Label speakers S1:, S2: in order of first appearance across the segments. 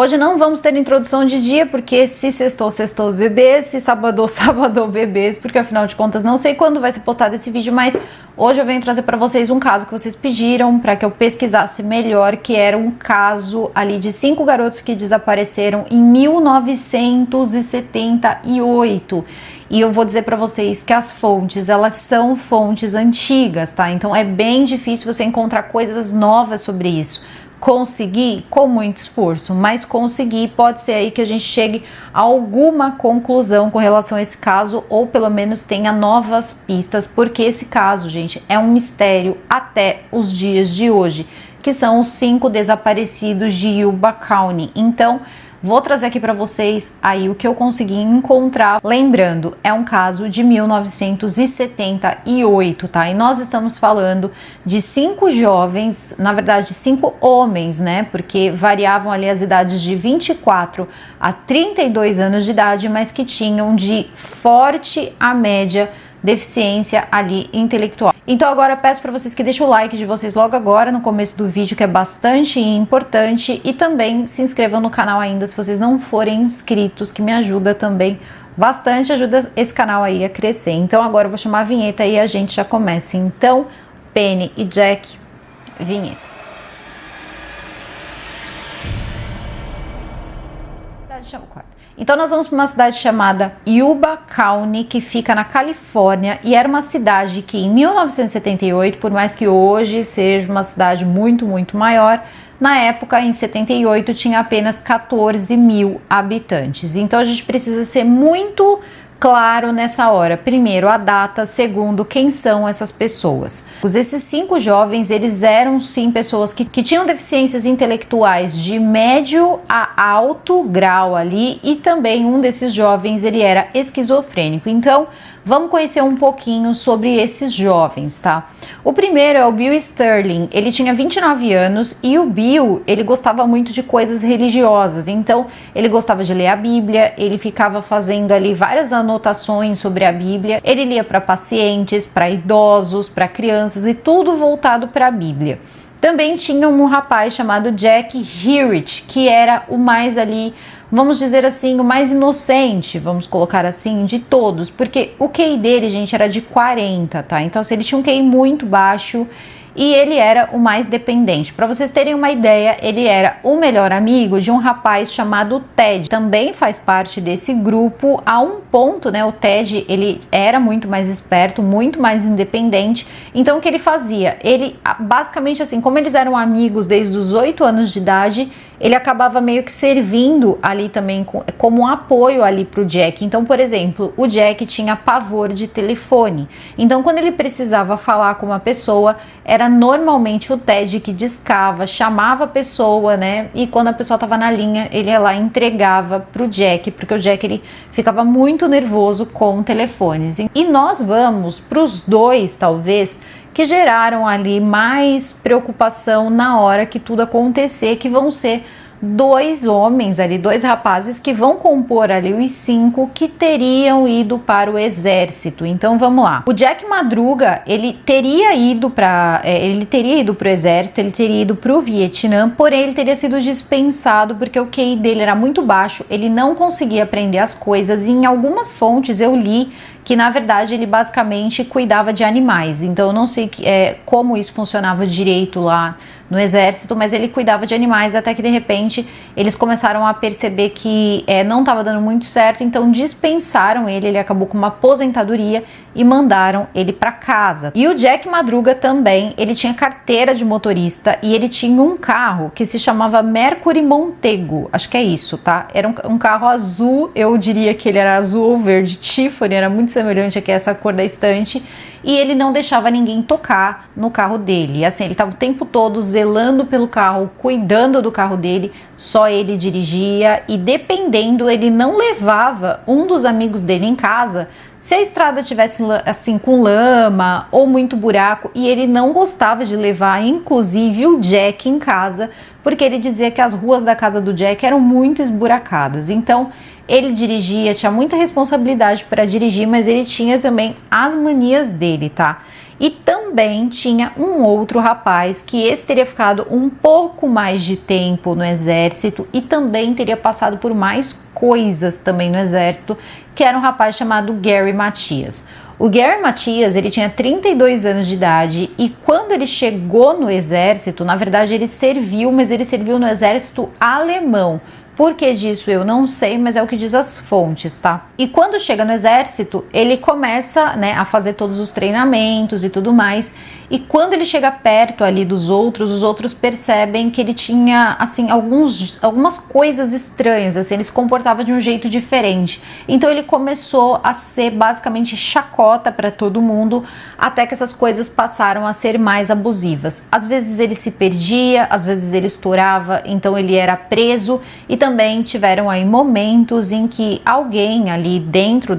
S1: Hoje não vamos ter introdução de dia, porque se sextou, sextou bebês, se sabadou, sabadou bebês, porque afinal de contas não sei quando vai ser postado esse vídeo, mas hoje eu venho trazer para vocês um caso que vocês pediram para que eu pesquisasse melhor, que era um caso ali de 5 garotos que desapareceram em 1978. E eu vou dizer para vocês que as fontes, elas são fontes antigas, tá? Então é bem difícil você encontrar coisas novas sobre isso. Conseguir com muito esforço, mas conseguir, pode ser aí que a gente chegue a alguma conclusão com relação a esse caso, ou pelo menos tenha novas pistas, porque esse caso, gente, é um mistério até os dias de hoje, que são os 5 desaparecidos de Yuba County. Então, vou trazer aqui para vocês aí o que eu consegui encontrar. Lembrando, é um caso de 1978, tá? E nós estamos falando de 5 jovens, na verdade 5 homens, né? Porque variavam ali as idades de 24 a 32 anos de idade, mas que tinham de forte a média deficiência ali intelectual. Então agora eu peço para vocês que deixem o like de vocês logo agora no começo do vídeo, que é bastante importante, e também se inscrevam no canal ainda se vocês não forem inscritos, que me ajuda também bastante, ajuda esse canal aí a crescer. Então agora eu vou chamar a vinheta e a gente já começa. Então, Penny e Jack, vinheta. Chama o quarto. Então nós vamos para uma cidade chamada Yuba County, que fica na Califórnia, e era uma cidade que em 1978, por mais que hoje seja uma cidade muito maior, na época, em 78, tinha apenas 14 mil habitantes. Então a gente precisa ser muito claro nessa hora. Primeiro, a data. Segundo, quem são essas pessoas. Esses 5 jovens, eles eram sim pessoas que tinham deficiências intelectuais de médio a alto grau ali, e também um desses jovens, ele era esquizofrênico. Então, vamos conhecer um pouquinho sobre esses jovens, tá? O primeiro é o Bill Sterling. Ele tinha 29 anos e o Bill, ele gostava muito de coisas religiosas. Então, ele gostava de ler a Bíblia, ele ficava fazendo ali várias anotações sobre a Bíblia. Ele lia para pacientes, para idosos, para crianças, e tudo voltado para a Bíblia. Também tinha um rapaz chamado Jack Hewitt, que era o mais ali, vamos dizer assim, o mais inocente, vamos colocar assim, de todos, porque o QI dele, gente, era de 40, tá? Então, assim, ele tinha um QI muito baixo e ele era o mais dependente. Para vocês terem uma ideia, ele era o melhor amigo de um rapaz chamado Ted. Também faz parte desse grupo a um ponto, né? O Ted, ele era muito mais esperto, muito mais independente. Então, o que ele fazia? Ele, basicamente assim, como eles eram amigos desde os 8 anos de idade, ele acabava meio que servindo ali também como um apoio ali pro Jack. Então, por exemplo, o Jack tinha pavor de telefone. Então, quando ele precisava falar com uma pessoa, era normalmente o Ted que discava, chamava a pessoa, né? E quando a pessoa estava na linha, ele ia lá e entregava pro Jack, porque o Jack, ele ficava muito nervoso com telefones. E nós vamos pros 2, talvez, que geraram ali mais preocupação na hora que tudo acontecer, que vão ser 2 homens ali, 2 rapazes que vão compor ali os 5 que teriam ido para o exército. Então vamos lá. O Jack Madruga, ele teria ido para o exército, ele teria ido para o Vietnã, porém ele teria sido dispensado porque o QI dele era muito baixo, ele não conseguia aprender as coisas, e em algumas fontes eu li que na verdade ele basicamente cuidava de animais. Então eu não sei como isso funcionava direito lá no exército, mas ele cuidava de animais, até que de repente eles começaram a perceber que não estava dando muito certo, então dispensaram ele acabou com uma aposentadoria e mandaram ele para casa. E o Jack Madruga também, ele tinha carteira de motorista e ele tinha um carro que se chamava Mercury Montego, acho que é isso, tá? Era um carro azul, eu diria que ele era azul ou verde Tiffany, era muito semelhante aqui a essa cor da estante, e ele não deixava ninguém tocar no carro dele. Assim, ele estava o tempo todo zelando pelo carro, cuidando do carro dele, só ele dirigia, e dependendo, ele não levava um dos amigos dele em casa se a estrada tivesse assim com lama ou muito buraco, e ele não gostava de levar inclusive o Jack em casa, porque ele dizia que as ruas da casa do Jack eram muito esburacadas. Então ele dirigia, tinha muita responsabilidade para dirigir, mas ele tinha também as manias dele, tá? E também tinha um outro rapaz que esse teria ficado um pouco mais de tempo no exército e também teria passado por mais coisas também no exército, que era um rapaz chamado Gary Matias. O Gary Matias, ele tinha 32 anos de idade e quando ele chegou no exército, na verdade ele serviu, mas ele serviu no exército alemão. Por que disso eu não sei, mas é o que diz as fontes, tá? E quando chega no exército, ele começa, né, a fazer todos os treinamentos e tudo mais. E quando ele chega perto ali dos outros, os outros percebem que ele tinha, assim, algumas coisas estranhas, assim, ele se comportava de um jeito diferente. Então ele começou a ser basicamente chacota para todo mundo, até que essas coisas passaram a ser mais abusivas. Às vezes ele se perdia, às vezes ele estourava, então ele era preso e também tiveram aí momentos em que alguém ali dentro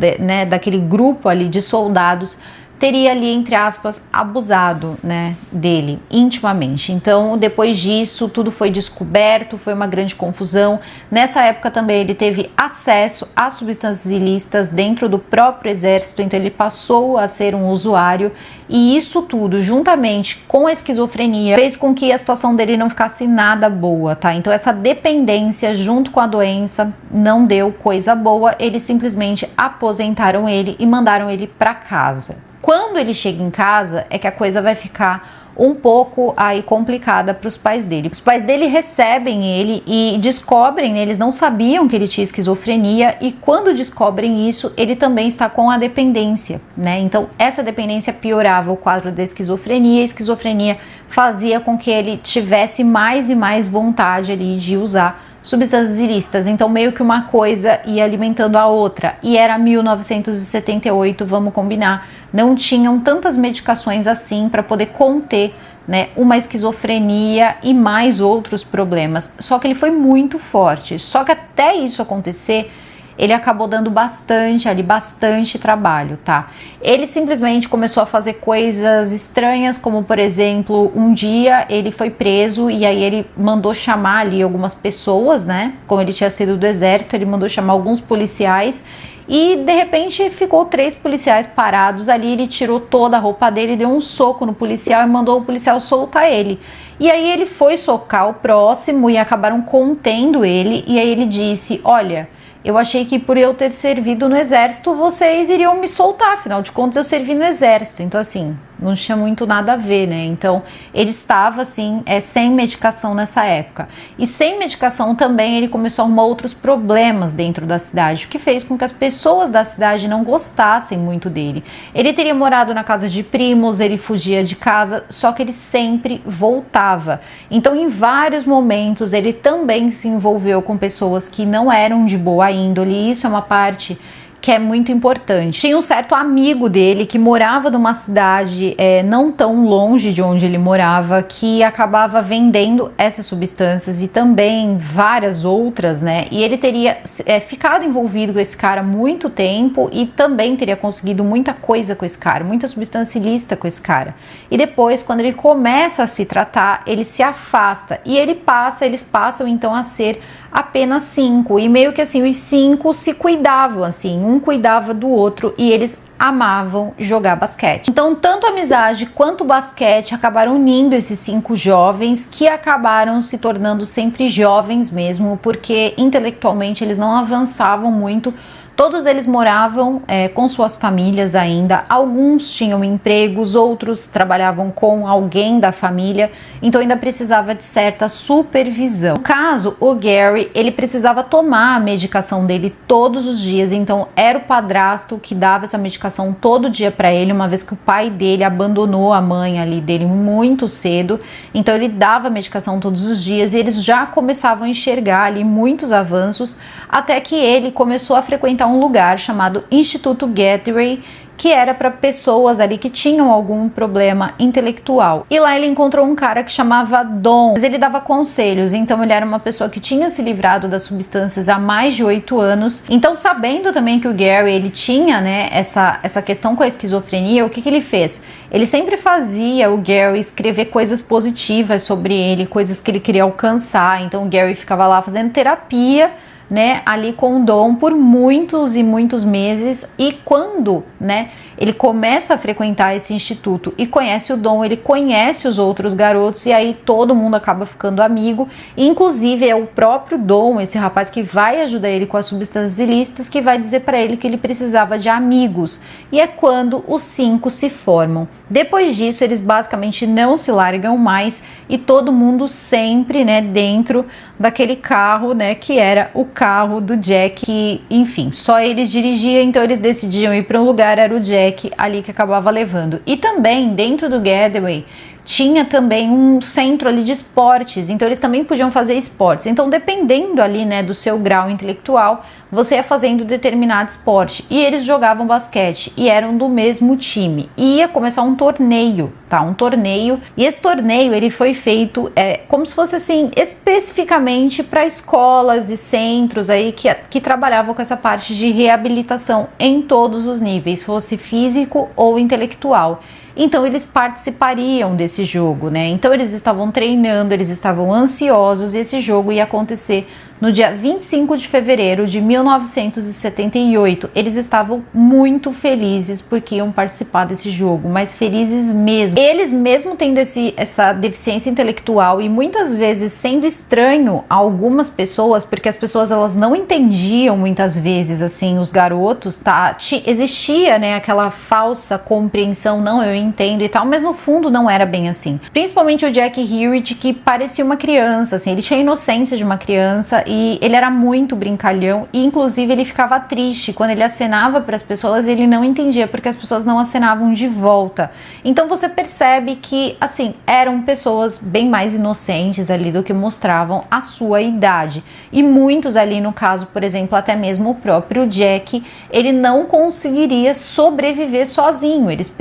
S1: daquele grupo ali de soldados teria ali, entre aspas, abusado, né, dele intimamente. Então, depois disso, tudo foi descoberto, foi uma grande confusão. Nessa época também ele teve acesso a substâncias ilícitas dentro do próprio exército, então ele passou a ser um usuário e isso tudo, juntamente com a esquizofrenia, fez com que a situação dele não ficasse nada boa, tá? Então essa dependência junto com a doença não deu coisa boa, eles simplesmente aposentaram ele e mandaram ele para casa. Quando ele chega em casa é que a coisa vai ficar um pouco aí complicada para os pais dele. Os pais dele recebem ele e descobrem, né, eles não sabiam que ele tinha esquizofrenia e quando descobrem isso, ele também está com a dependência, né? Então essa dependência piorava o quadro da esquizofrenia, a esquizofrenia fazia com que ele tivesse mais e mais vontade ali de usar substâncias ilícitas, então meio que uma coisa ia alimentando a outra, e era 1978, vamos combinar, não tinham tantas medicações assim para poder conter, né, uma esquizofrenia e mais outros problemas, só que ele foi muito forte, só que até isso acontecer, ele acabou dando bastante trabalho, tá? Ele simplesmente começou a fazer coisas estranhas, como por exemplo, um dia ele foi preso e aí ele mandou chamar ali algumas pessoas, né? Como ele tinha sido do exército, ele mandou chamar alguns policiais e de repente ficou 3 policiais parados ali, ele tirou toda a roupa dele, deu um soco no policial e mandou o policial soltar ele. E aí ele foi socar o próximo e acabaram contendo ele e aí ele disse, olha, eu achei que por eu ter servido no exército, vocês iriam me soltar, afinal de contas eu servi no exército, então assim, não tinha muito nada a ver, né? Então ele estava assim, sem medicação nessa época. E sem medicação também ele começou a arrumar outros problemas dentro da cidade, o que fez com que as pessoas da cidade não gostassem muito dele. Ele teria morado na casa de primos, ele fugia de casa, só que ele sempre voltava. Então em vários momentos ele também se envolveu com pessoas que não eram de boa índole, e isso é uma parte que é muito importante. Tinha um certo amigo dele que morava numa cidade não tão longe de onde ele morava, que acabava vendendo essas substâncias e também várias outras, né? E ele teria ficado envolvido com esse cara muito tempo e também teria conseguido muita coisa com esse cara, muita substância ilícita com esse cara. E depois, quando ele começa a se tratar, ele se afasta e eles passam então a ser apenas 5 e meio que assim os 5 se cuidavam assim, um cuidava do outro e eles amavam jogar basquete. Então tanto a amizade quanto o basquete acabaram unindo esses 5 jovens que acabaram se tornando sempre jovens mesmo, porque intelectualmente eles não avançavam muito. Todos eles moravam com suas famílias ainda, alguns tinham empregos, outros trabalhavam com alguém da família, então ainda precisava de certa supervisão. No caso, o Gary, ele precisava tomar a medicação dele todos os dias, então era o padrasto que dava essa medicação todo dia para ele, uma vez que o pai dele abandonou a mãe ali dele muito cedo, então ele dava a medicação todos os dias e eles já começavam a enxergar ali muitos avanços, até que ele começou a frequentar um lugar chamado Instituto Gateway, que era para pessoas ali que tinham algum problema intelectual. E lá ele encontrou um cara que chamava Don, mas ele dava conselhos, então ele era uma pessoa que tinha se livrado das substâncias há mais de 8 anos. Então, sabendo também que o Gary, ele tinha, né, essa questão com a esquizofrenia, o que ele fez? Ele sempre fazia o Gary escrever coisas positivas sobre ele, coisas que ele queria alcançar. Então o Gary ficava lá fazendo terapia, né, ali com o Dom por muitos e muitos meses, e quando, né, ele começa a frequentar esse instituto e conhece o Dom, ele conhece os outros garotos e aí todo mundo acaba ficando amigo. Inclusive é o próprio Dom, esse rapaz que vai ajudar ele com as substâncias ilícitas, que vai dizer para ele que ele precisava de amigos. E é quando os 5 se formam. Depois disso, eles basicamente não se largam mais e todo mundo sempre, né, dentro daquele carro, né, que era o carro do Jack, que, enfim, só eles dirigiam, então eles decidiam ir para um lugar, era o Jack ali que acabava levando. E também, dentro do Getaway, tinha também um centro ali de esportes, então eles também podiam fazer esportes. Então, dependendo ali, né, do seu grau intelectual, você ia fazendo determinado esporte. E eles jogavam basquete e eram do mesmo time. E ia começar um torneio, tá? Um torneio. E esse torneio, ele foi feito como se fosse assim, especificamente para escolas e centros aí que trabalhavam com essa parte de reabilitação em todos os níveis, fosse físico ou intelectual. Então eles participariam desse jogo, né? Então eles estavam treinando, eles estavam ansiosos e esse jogo ia acontecer no dia 25 de fevereiro de 1978. Eles estavam muito felizes porque iam participar desse jogo, mas felizes mesmo. Eles mesmo tendo essa deficiência intelectual e muitas vezes sendo estranho a algumas pessoas, porque as pessoas elas não entendiam muitas vezes, assim, os garotos, tá? Existia, né, aquela falsa compreensão, não, eu entendo e tal, mas no fundo não era bem assim. Principalmente o Jack Hewitt, que parecia uma criança, assim, ele tinha a inocência de uma criança e ele era muito brincalhão e inclusive ele ficava triste quando ele acenava para as pessoas, ele não entendia porque as pessoas não acenavam de volta. Então você percebe que, assim, eram pessoas bem mais inocentes ali do que mostravam a sua idade. E muitos ali, no caso, por exemplo, até mesmo o próprio Jack, ele não conseguiria sobreviver sozinho, eles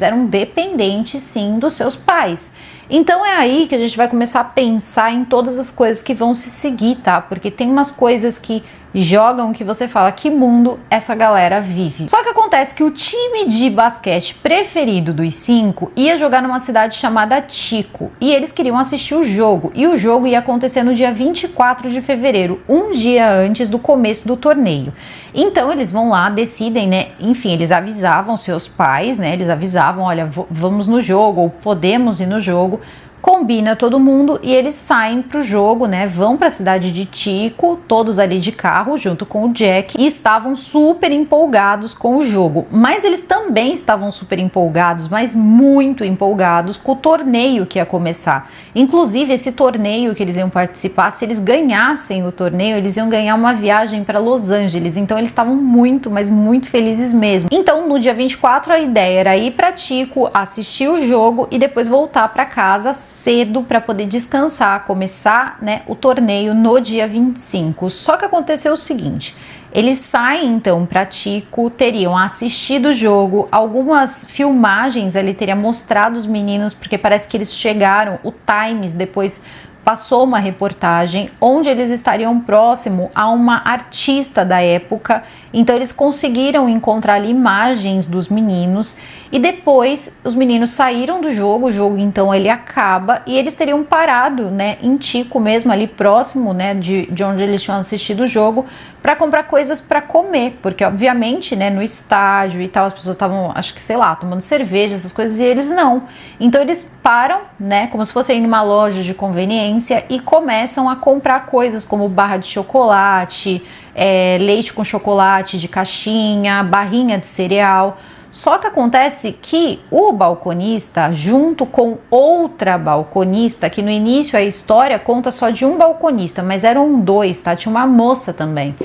S1: eram dependentes sim dos seus pais. Então é aí que a gente vai começar a pensar em todas as coisas que vão se seguir, tá? Porque tem umas coisas que jogam que você fala, que mundo essa galera vive. Só que acontece que o time de basquete preferido dos 5 ia jogar numa cidade chamada Tico e eles queriam assistir o jogo, e o jogo ia acontecer no dia 24 de fevereiro, um dia antes do começo do torneio. Então eles vão lá, decidem, né, enfim, eles avisavam seus pais, né, eles avisavam, olha, vamos no jogo, ou podemos ir no jogo. Combina todo mundo e eles saem pro jogo, né? Vão para a cidade de Tico, todos ali de carro, junto com o Jack, e estavam super empolgados com o jogo. Mas eles também estavam super empolgados, mas muito empolgados com o torneio que ia começar. Inclusive, esse torneio que eles iam participar, se eles ganhassem o torneio, eles iam ganhar uma viagem para Los Angeles. Então, eles estavam muito, mas muito felizes mesmo. Então, no dia 24, a ideia era ir para Tico, assistir o jogo e depois voltar para casa cedo para poder descansar, começar, né, o torneio no dia 25. Só que aconteceu o seguinte, eles saem então para Tico, teriam assistido o jogo, algumas filmagens ali teria mostrado os meninos, porque parece que eles chegaram, o Times depois passou uma reportagem onde eles estariam próximo a uma artista da época, então eles conseguiram encontrar ali imagens dos meninos e depois os meninos saíram do jogo, o jogo então ele acaba e eles teriam parado, né, em Tico mesmo, ali próximo, né, de onde eles tinham assistido o jogo, para comprar coisas para comer, porque obviamente, né, no estádio e tal, as pessoas estavam, acho que, sei lá, tomando cerveja, essas coisas, e eles não. Então eles param, né, como se fossem numa loja de conveniência e começam a comprar coisas como barra de chocolate, leite com chocolate de caixinha, barrinha de cereal. Só que acontece que o balconista, junto com outra balconista, que no início a história conta só de um balconista, mas eram 2, tá? Tinha uma moça também.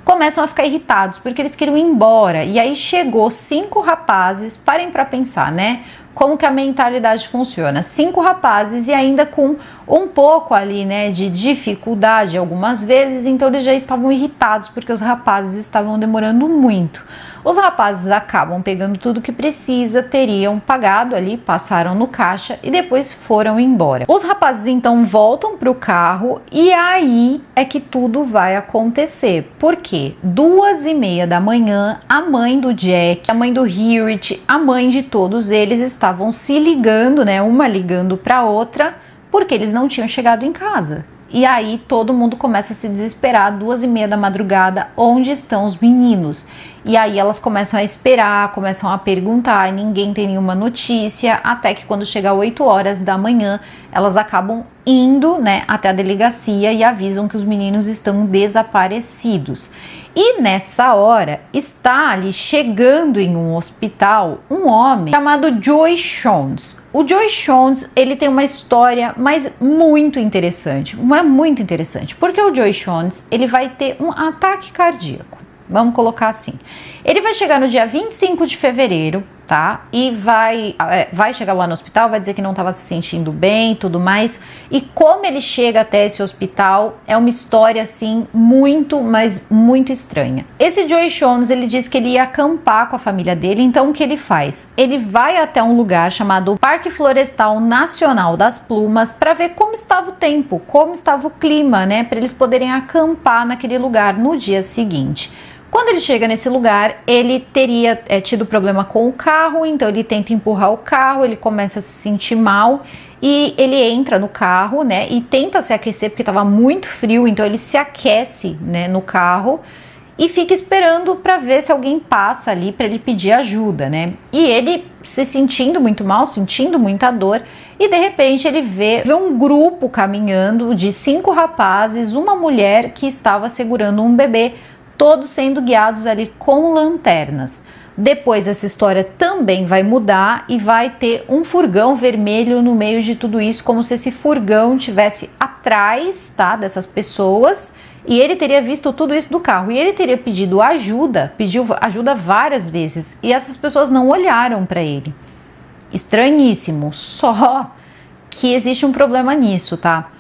S1: Começam a ficar irritados porque eles queriam ir embora. E aí chegou 5 rapazes, parem para pensar, né? Como que a mentalidade funciona? 5 rapazes e ainda com um pouco ali, né, de dificuldade algumas vezes, então eles já estavam irritados porque os rapazes estavam demorando muito. Os rapazes acabam pegando tudo que precisa, teriam pagado ali, passaram no caixa e depois foram embora. Os rapazes então voltam para o carro e aí é que tudo vai acontecer. Por quê? 2:30 da manhã, a mãe do Jack, a mãe do Hewitt, a mãe de todos eles estavam se ligando, né, uma ligando para outra, porque eles não tinham chegado em casa. E aí todo mundo começa a se desesperar, 2:30 da madrugada, onde estão os meninos? E aí elas começam a esperar, começam a perguntar, e ninguém tem nenhuma notícia, até que quando chega 8 horas da manhã, elas acabam indo, né, até a delegacia e avisam que os meninos estão desaparecidos. E nessa hora está ali chegando em um hospital um homem chamado Joy Jones. O Joy Jones, ele tem uma história muito interessante, porque o Joy Jones, ele vai ter um ataque cardíaco. Vamos colocar assim. Ele vai chegar no dia 25 de fevereiro, tá? E vai chegar lá no hospital, vai dizer que não estava se sentindo bem e tudo mais. E como ele chega até esse hospital, é uma história, assim, muito estranha. Esse Joy Jones, ele diz que ele ia acampar com a família dele, então o que ele faz? Ele vai até um lugar chamado Parque Florestal Nacional das Plumas para ver como estava o tempo, como estava o clima, né? Para eles poderem acampar naquele lugar no dia seguinte. Quando ele chega nesse lugar, ele teria tido problema com o carro, então ele tenta empurrar o carro, ele começa a se sentir mal e ele entra no carro, né, e tenta se aquecer porque estava muito frio, então ele se aquece, né, no carro e fica esperando para ver se alguém passa ali para ele pedir ajuda, né? E ele se sentindo muito mal, sentindo muita dor, e de repente ele vê um grupo caminhando de 5 rapazes, uma mulher que estava segurando um bebê, todos sendo guiados ali com lanternas. Depois essa história também vai mudar e vai ter um furgão vermelho no meio de tudo isso, como se esse furgão tivesse atrás, tá, dessas pessoas, e ele teria visto tudo isso do carro, e ele teria pediu ajuda várias vezes, e essas pessoas não olharam para ele. Estranhíssimo, só que existe um problema nisso, tá?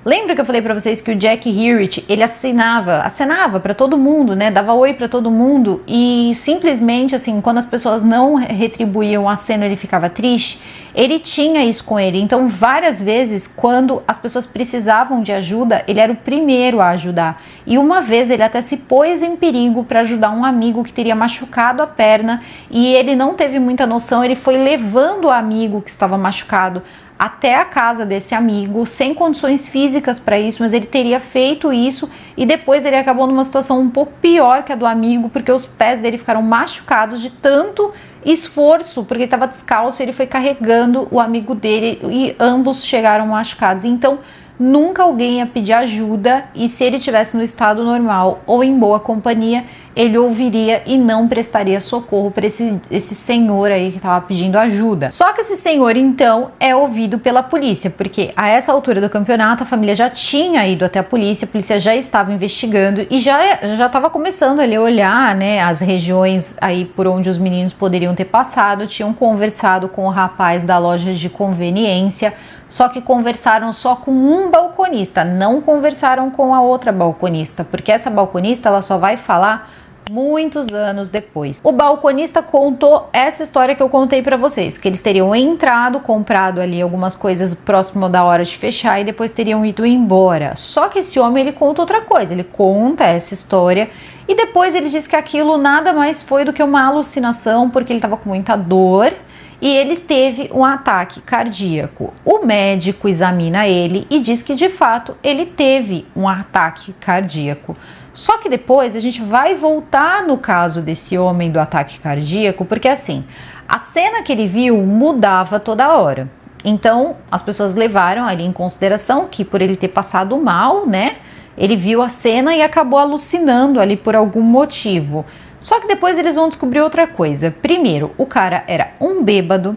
S1: Lembra que eu falei pra vocês que o Jack Hewitt, ele acenava pra todo mundo, né? Dava oi pra todo mundo e simplesmente, assim, quando as pessoas não retribuíam o aceno, ele ficava triste. Ele tinha isso com ele. Então, várias vezes, quando as pessoas precisavam de ajuda, ele era o primeiro a ajudar. E uma vez ele até se pôs em perigo para ajudar um amigo que teria machucado a perna e ele não teve muita noção, ele foi levando o amigo que estava machucado até a casa desse amigo, sem condições físicas para isso, mas ele teria feito isso e depois ele acabou numa situação um pouco pior que a do amigo, porque os pés dele ficaram machucados de tanto esforço, porque ele estava descalço, ele foi carregando o amigo dele e ambos chegaram machucados. Então, nunca alguém ia pedir ajuda e se ele estivesse no estado normal ou em boa companhia, ele ouviria e não prestaria socorro para esse senhor aí que estava pedindo ajuda. Só que esse senhor, então, é ouvido pela polícia, porque a essa altura do campeonato a família já tinha ido até a polícia já estava investigando e já estava começando ali a olhar, né, as regiões aí por onde os meninos poderiam ter passado, tinham conversado com o rapaz da loja de conveniência, só que conversaram só com um balconista, não conversaram com a outra balconista, porque essa balconista ela só vai falar muitos anos depois. O balconista contou essa história que eu contei pra vocês, que eles teriam entrado, comprado ali algumas coisas próximo da hora de fechar e depois teriam ido embora. Só que esse homem, ele conta outra coisa, ele conta essa história e depois ele diz que aquilo nada mais foi do que uma alucinação, porque ele estava com muita dor e ele teve um ataque cardíaco. O médico examina ele e diz que de fato ele teve um ataque cardíaco. Só que depois a gente vai voltar no caso desse homem do ataque cardíaco, porque assim, a cena que ele viu mudava toda hora. Então, as pessoas levaram ali em consideração que por ele ter passado mal, né, ele viu a cena e acabou alucinando ali por algum motivo. Só que depois eles vão descobrir outra coisa. Primeiro, o cara era um bêbado,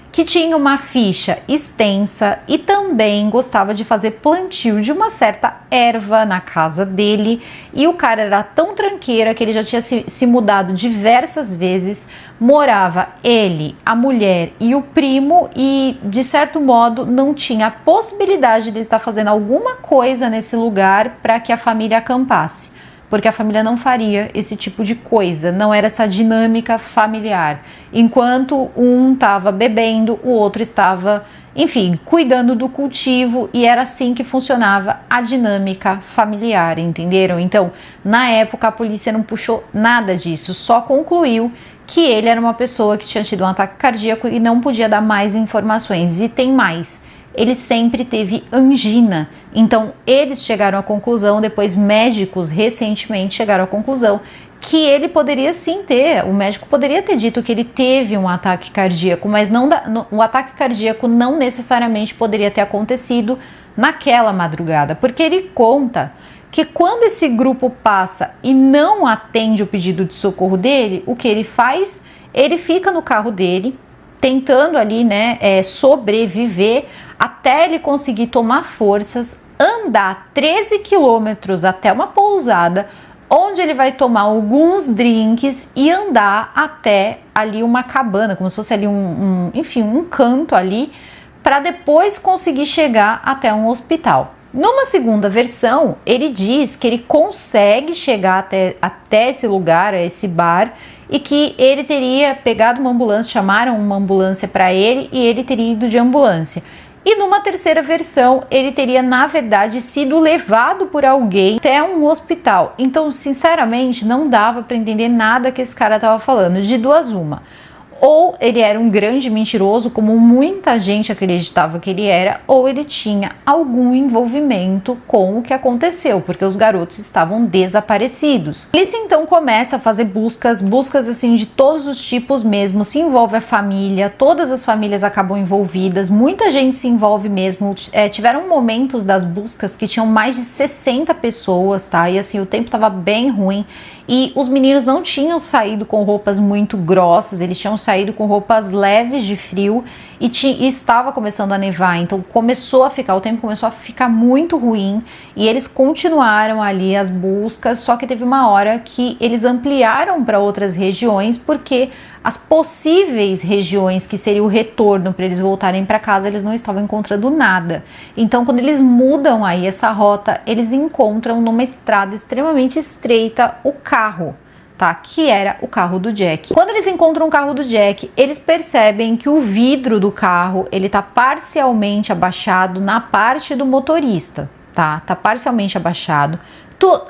S1: que tinha uma ficha extensa e também gostava de fazer plantio de uma certa erva na casa dele, e o cara era tão tranqueira que ele já tinha se mudado diversas vezes, morava ele, a mulher e o primo e de certo modo não tinha a possibilidade de ele estar fazendo alguma coisa nesse lugar para que a família acampasse. Porque a família não faria esse tipo de coisa, não era essa dinâmica familiar. Enquanto um estava bebendo, o outro estava, enfim, cuidando do cultivo, e era assim que funcionava a dinâmica familiar, entenderam? Então, na época, a polícia não puxou nada disso, só concluiu que ele era uma pessoa que tinha tido um ataque cardíaco e não podia dar mais informações. E tem mais. Ele sempre teve angina, então eles chegaram à conclusão, depois médicos recentemente chegaram à conclusão que ele poderia sim ter, o médico poderia ter dito que ele teve um ataque cardíaco, mas o ataque cardíaco não necessariamente poderia ter acontecido naquela madrugada, porque ele conta que quando esse grupo passa e não atende o pedido de socorro dele, o que ele faz? Ele fica no carro dele, tentando ali, né, sobreviver até ele conseguir tomar forças, andar 13 quilômetros até uma pousada, onde ele vai tomar alguns drinks e andar até ali uma cabana, como se fosse ali enfim, um canto ali, para depois conseguir chegar até um hospital. Numa segunda versão, ele diz que ele consegue chegar até esse lugar, esse bar, e que ele teria pegado uma ambulância, chamaram uma ambulância para ele e ele teria ido de ambulância. E numa terceira versão, ele teria, na verdade, sido levado por alguém até um hospital. Então, sinceramente, não dava para entender nada que esse cara estava falando. De duas uma. Ou ele era um grande mentiroso, como muita gente acreditava que ele era, ou ele tinha algum envolvimento com o que aconteceu, porque os garotos estavam desaparecidos. Ele então começa a fazer buscas assim de todos os tipos mesmo, se envolve a família, todas as famílias acabam envolvidas, muita gente se envolve mesmo, tiveram momentos das buscas que tinham mais de 60 pessoas, tá? E assim, o tempo estava bem ruim, e os meninos não tinham saído com roupas muito grossas, eles tinham saído com roupas leves de frio e estava começando a nevar, então o tempo começou a ficar muito ruim e eles continuaram ali as buscas, só que teve uma hora que eles ampliaram para outras regiões, porque as possíveis regiões que seria o retorno para eles voltarem para casa, eles não estavam encontrando nada. Então, quando eles mudam aí essa rota, eles encontram numa estrada extremamente estreita o carro, tá? Que era o carro do Jack. Quando eles encontram o carro do Jack, eles percebem que o vidro do carro, ele tá parcialmente abaixado na parte do motorista, tá? Tá parcialmente abaixado.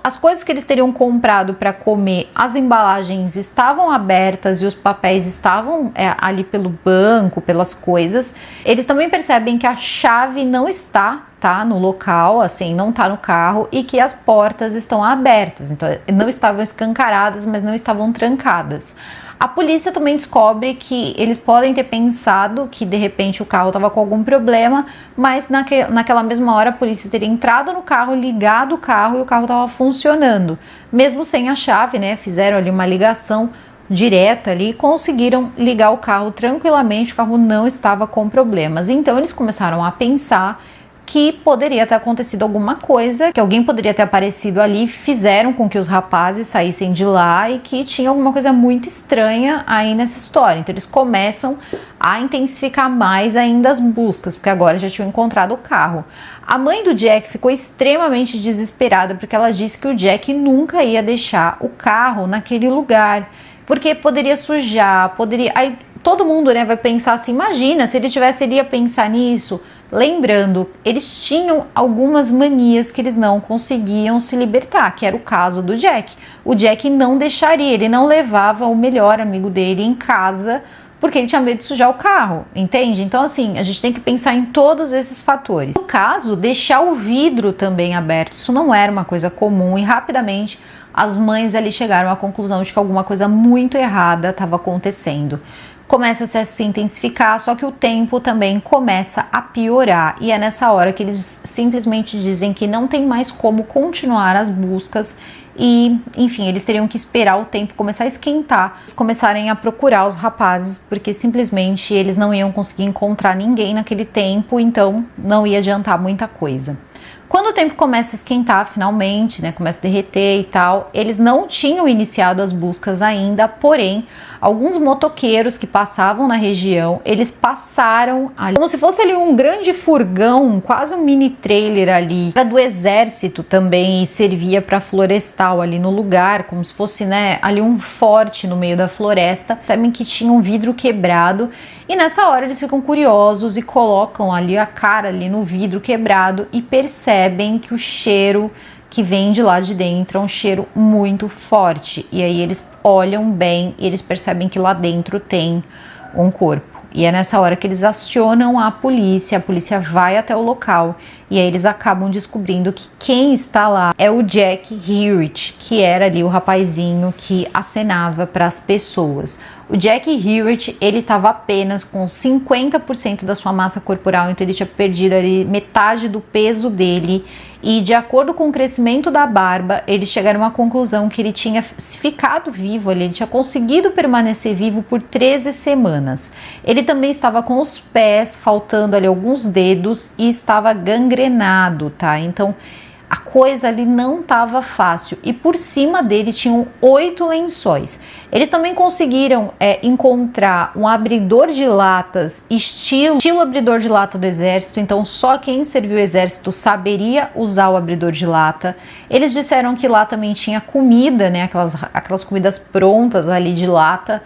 S1: As coisas que eles teriam comprado para comer, as embalagens estavam abertas e os papéis estavam ali pelo banco, pelas coisas. Eles também percebem que a chave não está, tá, no local, assim, não tá no carro, e que as portas estão abertas. Então, não estavam escancaradas, mas não estavam trancadas. A polícia também descobre que eles podem ter pensado que de repente o carro estava com algum problema, mas naquela mesma hora a polícia teria entrado no carro, ligado o carro e o carro estava funcionando. Mesmo sem a chave, né? Fizeram ali uma ligação direta ali e conseguiram ligar o carro tranquilamente, o carro não estava com problemas. Então eles começaram a pensar que poderia ter acontecido alguma coisa, que alguém poderia ter aparecido ali, fizeram com que os rapazes saíssem de lá e que tinha alguma coisa muito estranha aí nessa história. Então eles começam a intensificar mais ainda as buscas, porque agora já tinham encontrado o carro. A mãe do Jack ficou extremamente desesperada, porque ela disse que o Jack nunca ia deixar o carro naquele lugar, porque poderia sujar, poderia... Aí todo mundo, né, vai pensar assim, imagina, se ele ia pensar nisso. Lembrando, eles tinham algumas manias que eles não conseguiam se libertar, que era o caso do Jack. O Jack não deixaria, ele não levava o melhor amigo dele em casa porque ele tinha medo de sujar o carro, entende? Então, assim, a gente tem que pensar em todos esses fatores. No caso, deixar o vidro também aberto, isso não era uma coisa comum e rapidamente as mães ali chegaram à conclusão de que alguma coisa muito errada estava acontecendo. Começa a se intensificar, só que o tempo também começa a piorar e é nessa hora que eles simplesmente dizem que não tem mais como continuar as buscas e, enfim, eles teriam que esperar o tempo começar a esquentar, eles começarem a procurar os rapazes, porque simplesmente eles não iam conseguir encontrar ninguém naquele tempo, então não ia adiantar muita coisa. Quando o tempo começa a esquentar finalmente, né, começa a derreter e tal, eles não tinham iniciado as buscas ainda, porém, alguns motoqueiros que passavam na região, eles passaram ali, como se fosse ali um grande furgão, quase um mini trailer ali, era do exército também e servia para florestal ali no lugar, como se fosse, né, ali um forte no meio da floresta, também que tinha um vidro quebrado. E nessa hora eles ficam curiosos e colocam ali a cara ali no vidro quebrado e percebem que o cheiro que vem de lá de dentro é um cheiro muito forte. E aí eles olham bem e eles percebem que lá dentro tem um corpo. E é nessa hora que eles acionam a polícia vai até o local e aí eles acabam descobrindo que quem está lá é o Jack Hewitt, que era ali o rapazinho que acenava para as pessoas. O Jack Hewitt, ele estava apenas com 50% da sua massa corporal, então ele tinha perdido ali metade do peso dele, e de acordo com o crescimento da barba, eles chegaram a uma conclusão que ele tinha ficado vivo ali, ele tinha conseguido permanecer vivo por 13 semanas. Ele também estava com os pés faltando ali alguns dedos e estava gangrenado, tá? Então a coisa ali não estava fácil, e por cima dele tinham 8 lençóis. Eles também conseguiram encontrar um abridor de latas, estilo abridor de lata do exército, então só quem serviu o exército saberia usar o abridor de lata. Eles disseram que lá também tinha comida, né, aquelas comidas prontas ali de lata,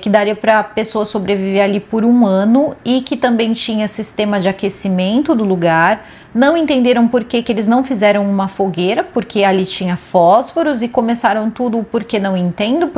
S1: que daria para a pessoa sobreviver ali por 1 ano, e que também tinha sistema de aquecimento do lugar. Não entenderam por que eles não fizeram uma fogueira, porque ali tinha fósforos, e começaram tudo porque não entendo,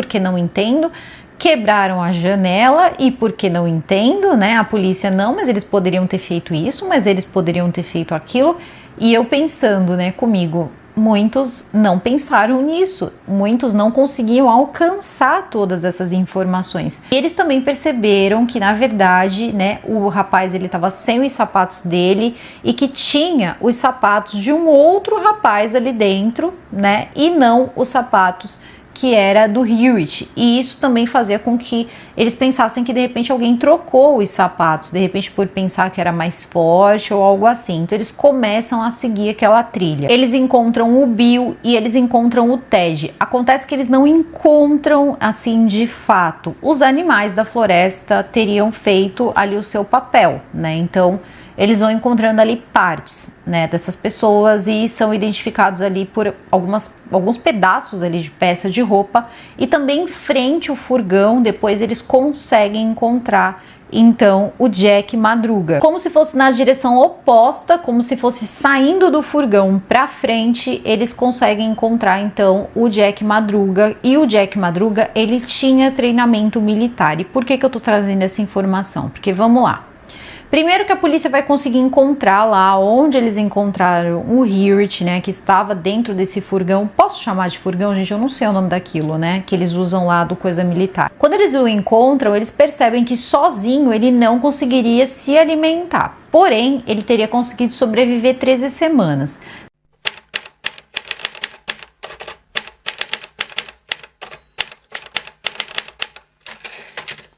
S1: quebraram a janela e porque não entendo, né? A polícia não, mas eles poderiam ter feito isso, mas eles poderiam ter feito aquilo, e eu pensando, né, comigo, muitos não pensaram nisso, muitos não conseguiam alcançar todas essas informações. E eles também perceberam que, na verdade, né, o rapaz ele estava sem os sapatos dele, e que tinha os sapatos de um outro rapaz ali dentro, né, e não os sapatos que era do Hewitt, e isso também fazia com que eles pensassem que de repente alguém trocou os sapatos, de repente por pensar que era mais forte ou algo assim. Então eles começam a seguir aquela trilha. Eles encontram o Bill e eles encontram o Ted. Acontece que eles não encontram assim de fato. Os animais da floresta teriam feito ali o seu papel, né? Então eles vão encontrando ali partes, né, dessas pessoas, e são identificados ali por alguns pedaços ali de peça de roupa, e também em frente ao furgão depois eles conseguem encontrar então o Jack Madruga, como se fosse na direção oposta, como se fosse saindo do furgão para frente. Eles conseguem encontrar então o Jack Madruga, e o Jack Madruga ele tinha treinamento militar. E por que eu tô trazendo essa informação? Porque vamos lá. Primeiro que a polícia vai conseguir encontrar lá onde eles encontraram o Hewitt, né, que estava dentro desse furgão. Posso chamar de furgão, gente? Eu não sei o nome daquilo, né, que eles usam lá do coisa militar. Quando eles o encontram, eles percebem que sozinho ele não conseguiria se alimentar. Porém, ele teria conseguido sobreviver 13 semanas.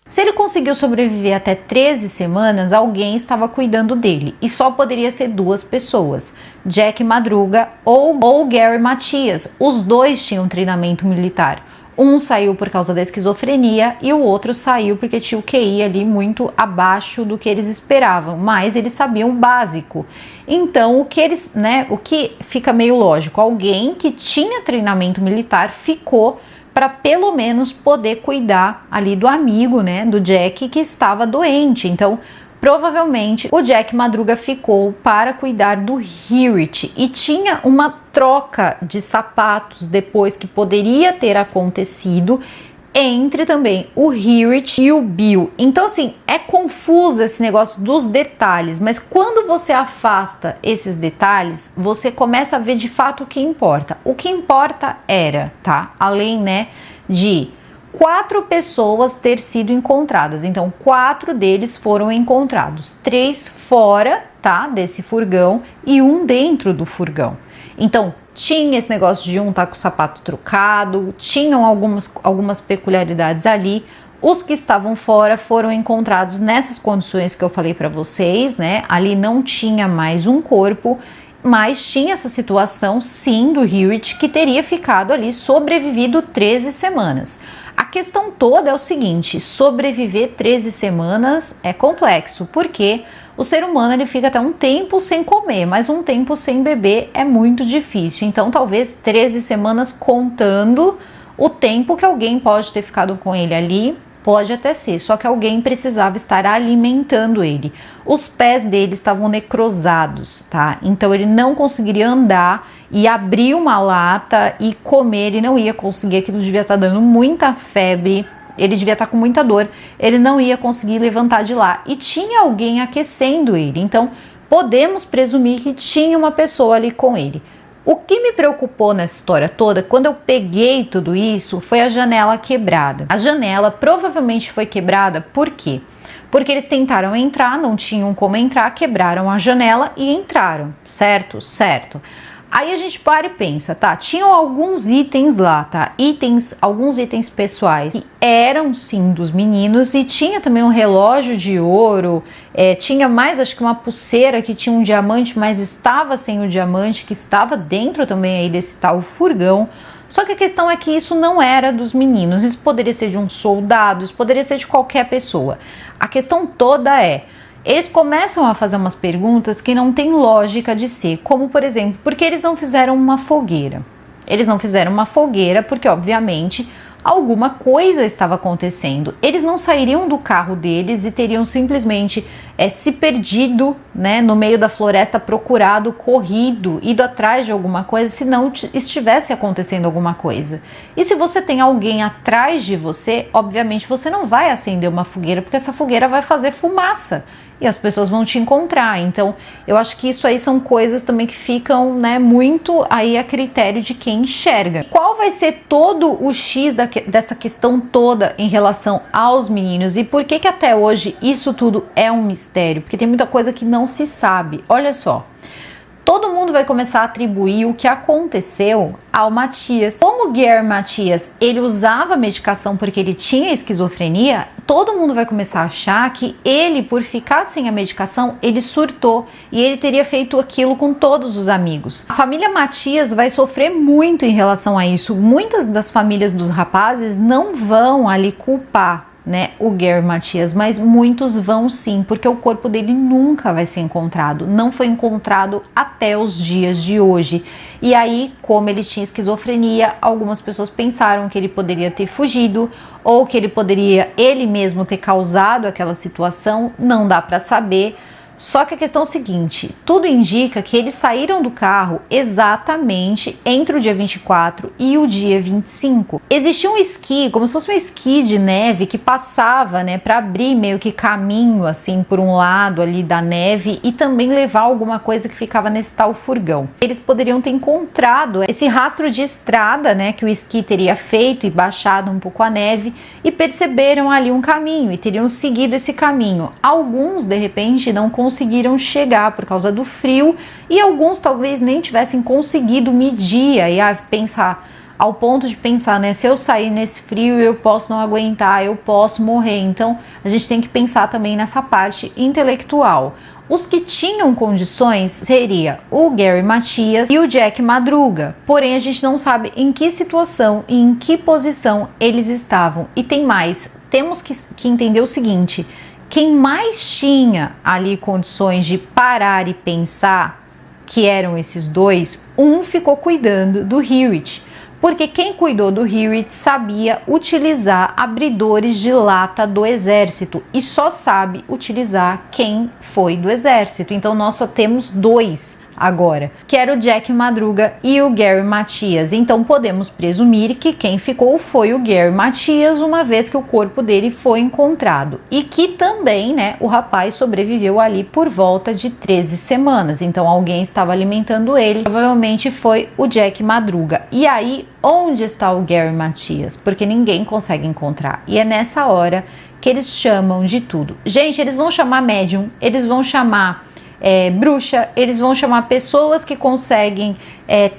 S1: Se ele conseguiu sobreviver até 13 semanas, alguém estava cuidando dele, e só poderia ser 2 pessoas, Jack Madruga ou Gary Matias. Os dois tinham treinamento militar. Um saiu por causa da esquizofrenia e o outro saiu porque tinha o QI ali muito abaixo do que eles esperavam, mas eles sabiam o básico. Então, o que fica meio lógico, alguém que tinha treinamento militar ficou para pelo menos poder cuidar ali do amigo, né, do Jack, que estava doente. Então, provavelmente o Jack Madruga ficou para cuidar do Hewitt, e tinha uma troca de sapatos depois que poderia ter acontecido entre também o Hewitt e o Bill. Então, assim, é confuso esse negócio dos detalhes, mas quando você afasta esses detalhes, você começa a ver de fato o que importa. O que importa era, tá? Além, né, de 4 pessoas ter sido encontradas. Então, 4 deles foram encontrados. 3 fora, tá, desse furgão, e 1 dentro do furgão. Então, tinha esse negócio de um estar com o sapato trocado, tinham algumas peculiaridades ali. Os que estavam fora foram encontrados nessas condições que eu falei para vocês, né? Ali não tinha mais um corpo, mas tinha essa situação, sim, do Hewitt, que teria ficado ali, sobrevivido 13 semanas. A questão toda é o seguinte: sobreviver 13 semanas é complexo, porque o ser humano ele fica até um tempo sem comer, mas um tempo sem beber é muito difícil. Então, talvez 13 semanas contando o tempo que alguém pode ter ficado com ele ali, pode até ser, só que alguém precisava estar alimentando ele. Os pés dele estavam necrosados, tá? Então ele não conseguiria andar e abrir uma lata e comer, ele não ia conseguir, aquilo devia estar dando muita febre, ele devia estar com muita dor, ele não ia conseguir levantar de lá. E tinha alguém aquecendo ele, então podemos presumir que tinha uma pessoa ali com ele. O que me preocupou nessa história toda, quando eu peguei tudo isso, foi a janela quebrada. A janela provavelmente foi quebrada por quê? Porque eles tentaram entrar, não tinham como entrar, quebraram a janela e entraram, certo? Certo. Aí a gente para e pensa, tá? Tinham alguns itens lá, tá? Alguns itens pessoais que eram sim dos meninos, e tinha também um relógio de ouro, tinha mais, acho que uma pulseira que tinha um diamante, mas estava sem o diamante, que estava dentro também aí desse tal furgão. Só que a questão é que isso não era dos meninos, isso poderia ser de um soldado, isso poderia ser de qualquer pessoa. A questão toda é, eles começam a fazer umas perguntas que não tem lógica de ser, como por exemplo, por que eles não fizeram uma fogueira? Eles não fizeram uma fogueira porque obviamente alguma coisa estava acontecendo. Eles não sairiam do carro deles e teriam simplesmente se perdido, né, no meio da floresta, procurado, corrido, ido atrás de alguma coisa, se não estivesse acontecendo alguma coisa. E se você tem alguém atrás de você, obviamente você não vai acender uma fogueira, porque essa fogueira vai fazer fumaça e as pessoas vão te encontrar. Então eu acho que isso aí são coisas também que ficam, né, muito aí a critério de quem enxerga. Qual vai ser todo o X dessa questão toda em relação aos meninos, e por que que até hoje isso tudo é um mistério? Porque tem muita coisa que não se sabe. Olha só, todo mundo vai começar a atribuir o que aconteceu ao Matias. Como o Gary Matias, ele usava medicação porque ele tinha esquizofrenia, todo mundo vai começar a achar que ele, por ficar sem a medicação, ele surtou e ele teria feito aquilo com todos os amigos. A família Matias vai sofrer muito em relação a isso. Muitas das famílias dos rapazes não vão ali culpar, né, o Gary Matias, mas muitos vão sim, porque o corpo dele nunca vai ser encontrado, não foi encontrado até os dias de hoje. E aí, como ele tinha esquizofrenia, algumas pessoas pensaram que ele poderia ter fugido ou que ele poderia ele mesmo ter causado aquela situação, não dá para saber. Só que a questão é o seguinte, tudo indica que eles saíram do carro exatamente entre o dia 24 e o dia 25. Existia um esqui, como se fosse um esqui de neve que passava, né, para abrir meio que caminho assim por um lado ali da neve e também levar alguma coisa que ficava nesse tal furgão. Eles poderiam ter encontrado esse rastro de estrada, né, que o esqui teria feito e baixado um pouco a neve, e perceberam ali um caminho e teriam seguido esse caminho. Alguns de repente não conseguiram chegar por causa do frio, e alguns talvez nem tivessem conseguido medir e pensar, ao ponto de pensar, né, se eu sair nesse frio eu posso não aguentar, eu posso morrer. Então a gente tem que pensar também nessa parte intelectual. Os que tinham condições seria o Gary Matias e o Jack Madruga, porém a gente não sabe em que situação e em que posição eles estavam. E tem mais, temos que entender o seguinte, quem mais tinha ali condições de parar e pensar, que eram esses dois, um ficou cuidando do Hewitt, porque quem cuidou do Hewitt sabia utilizar abridores de lata do exército, e só sabe utilizar quem foi do exército. Então nós só temos dois agora, que era o Jack Madruga e o Gary Matias. Então podemos presumir que quem ficou foi o Gary Matias, uma vez que o corpo dele foi encontrado, e que também, né, o rapaz sobreviveu ali por volta de 13 semanas, então alguém estava alimentando ele, provavelmente foi o Jack Madruga. E aí, onde está o Gary Matias? Porque ninguém consegue encontrar, e é nessa hora que eles chamam de tudo. Gente, eles vão chamar médium, eles vão chamar bruxa, eles vão chamar pessoas que conseguem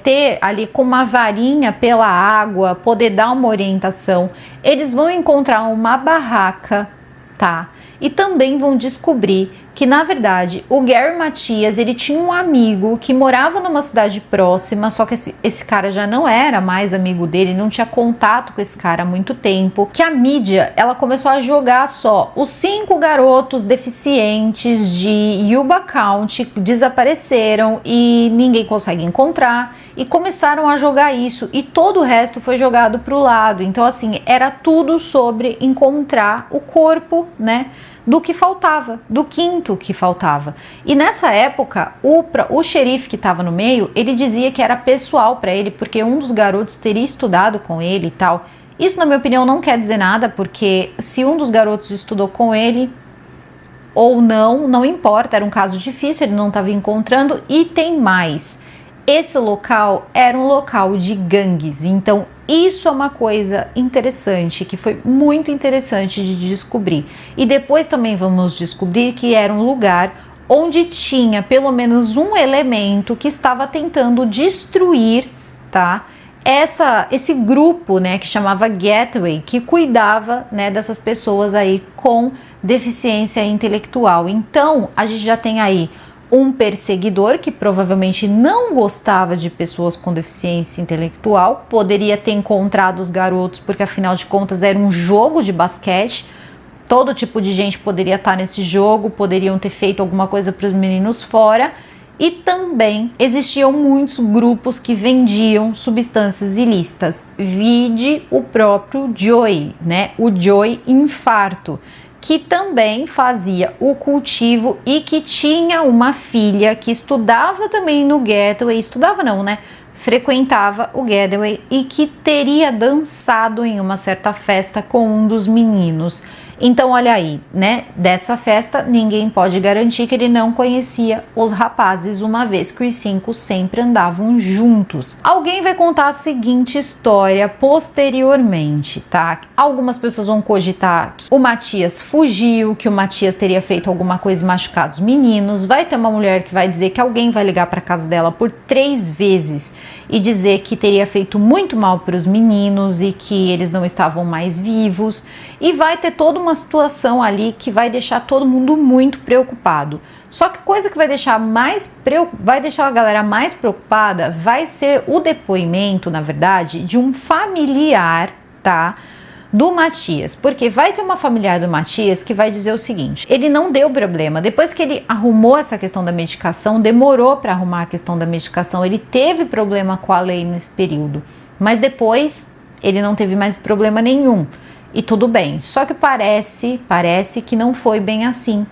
S1: ter ali com uma varinha pela água, poder dar uma orientação. Eles vão encontrar uma barraca, tá? E também vão descobrir que, na verdade, o Gary Matias, ele tinha um amigo que morava numa cidade próxima, só que esse cara já não era mais amigo dele, não tinha contato com esse cara há muito tempo, que a mídia, ela começou a jogar só os 5 garotos deficientes de Yuba County desapareceram e ninguém consegue encontrar, e começaram a jogar isso, e todo o resto foi jogado pro lado. Então assim, era tudo sobre encontrar o corpo, né, do que faltava, do quinto que faltava. E nessa época, o xerife que estava no meio, ele dizia que era pessoal para ele, porque um dos garotos teria estudado com ele e tal. Isso, na minha opinião, não quer dizer nada, porque se um dos garotos estudou com ele, ou não, não importa, era um caso difícil, ele não estava encontrando. E tem mais, esse local era um local de gangues, então isso é uma coisa interessante, que foi muito interessante de descobrir. E depois também vamos descobrir que era um lugar onde tinha pelo menos um elemento que estava tentando destruir, tá? Esse grupo, né, que chamava Gateway, que cuidava, né, dessas pessoas aí com deficiência intelectual. Então, a gente já tem aí um perseguidor que provavelmente não gostava de pessoas com deficiência intelectual, poderia ter encontrado os garotos, porque afinal de contas era um jogo de basquete, todo tipo de gente poderia estar nesse jogo, poderiam ter feito alguma coisa para os meninos fora. E também existiam muitos grupos que vendiam substâncias ilícitas, vide o próprio Joey, né? O Joey Infarto, que também fazia o cultivo e que tinha uma filha que estudava também no Gateway, estudava não, né? Frequentava o Gateway e que teria dançado em uma certa festa com um dos meninos. Então, olha aí, né? Dessa festa, ninguém pode garantir que ele não conhecia os rapazes, uma vez que os 5 sempre andavam juntos. Alguém vai contar a seguinte história posteriormente, tá? Algumas pessoas vão cogitar que o Matias fugiu, que o Matias teria feito alguma coisa e machucado os meninos. Vai ter uma mulher que vai dizer que alguém vai ligar para casa dela por 3 vezes e dizer que teria feito muito mal para os meninos e que eles não estavam mais vivos. E vai ter toda uma situação ali que vai deixar todo mundo muito preocupado. Só que coisa que vai deixar a galera mais preocupada vai ser o depoimento, na verdade, de um familiar, tá? Do Matias, porque vai ter uma familiar do Matias que vai dizer o seguinte: ele não deu problema, depois que ele arrumou essa questão da medicação, demorou para arrumar a questão da medicação, ele teve problema com a lei nesse período, mas depois ele não teve mais problema nenhum. E tudo bem, só que parece que não foi bem assim.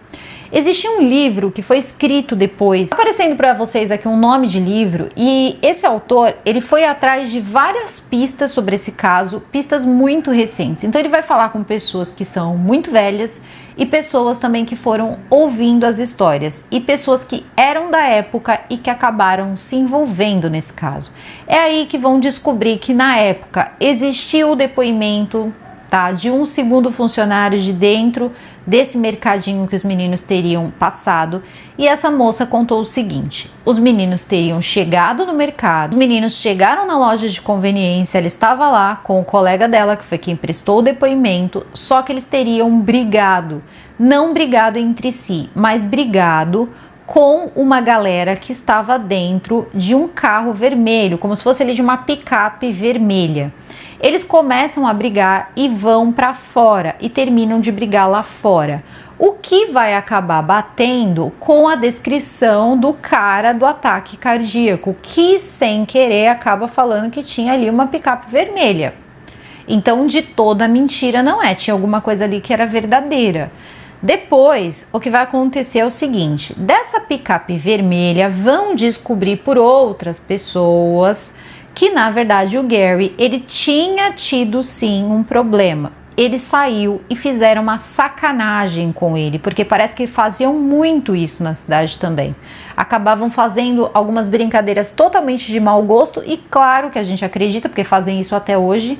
S1: Existe um livro que foi escrito depois, aparecendo para vocês aqui um nome de livro, e esse autor, ele foi atrás de várias pistas sobre esse caso, pistas muito recentes. Então ele vai falar com pessoas que são muito velhas e pessoas também que foram ouvindo as histórias e pessoas que eram da época e que acabaram se envolvendo nesse caso. É aí que vão descobrir que na época existiu o depoimento, tá, de um segundo funcionário de dentro desse mercadinho que os meninos teriam passado, e essa moça contou o seguinte: os meninos teriam chegado no mercado, os meninos chegaram na loja de conveniência, ela estava lá com o colega dela, que foi quem prestou o depoimento, só que eles teriam brigado, não brigado entre si, mas brigado com uma galera que estava dentro de um carro vermelho, como se fosse ali de uma picape vermelha. Eles começam a brigar e vão para fora e terminam de brigar lá fora. O que vai acabar batendo com a descrição do cara do ataque cardíaco, que sem querer acaba falando que tinha ali uma picape vermelha. Então, de toda mentira não é, tinha alguma coisa ali que era verdadeira. Depois, o que vai acontecer é o seguinte: dessa picape vermelha vão descobrir por outras pessoas que na verdade o Gary, ele tinha tido sim um problema. Ele saiu e fizeram uma sacanagem com ele, porque parece que faziam muito isso na cidade também. Acabavam fazendo algumas brincadeiras totalmente de mau gosto, e claro que a gente acredita, porque fazem isso até hoje.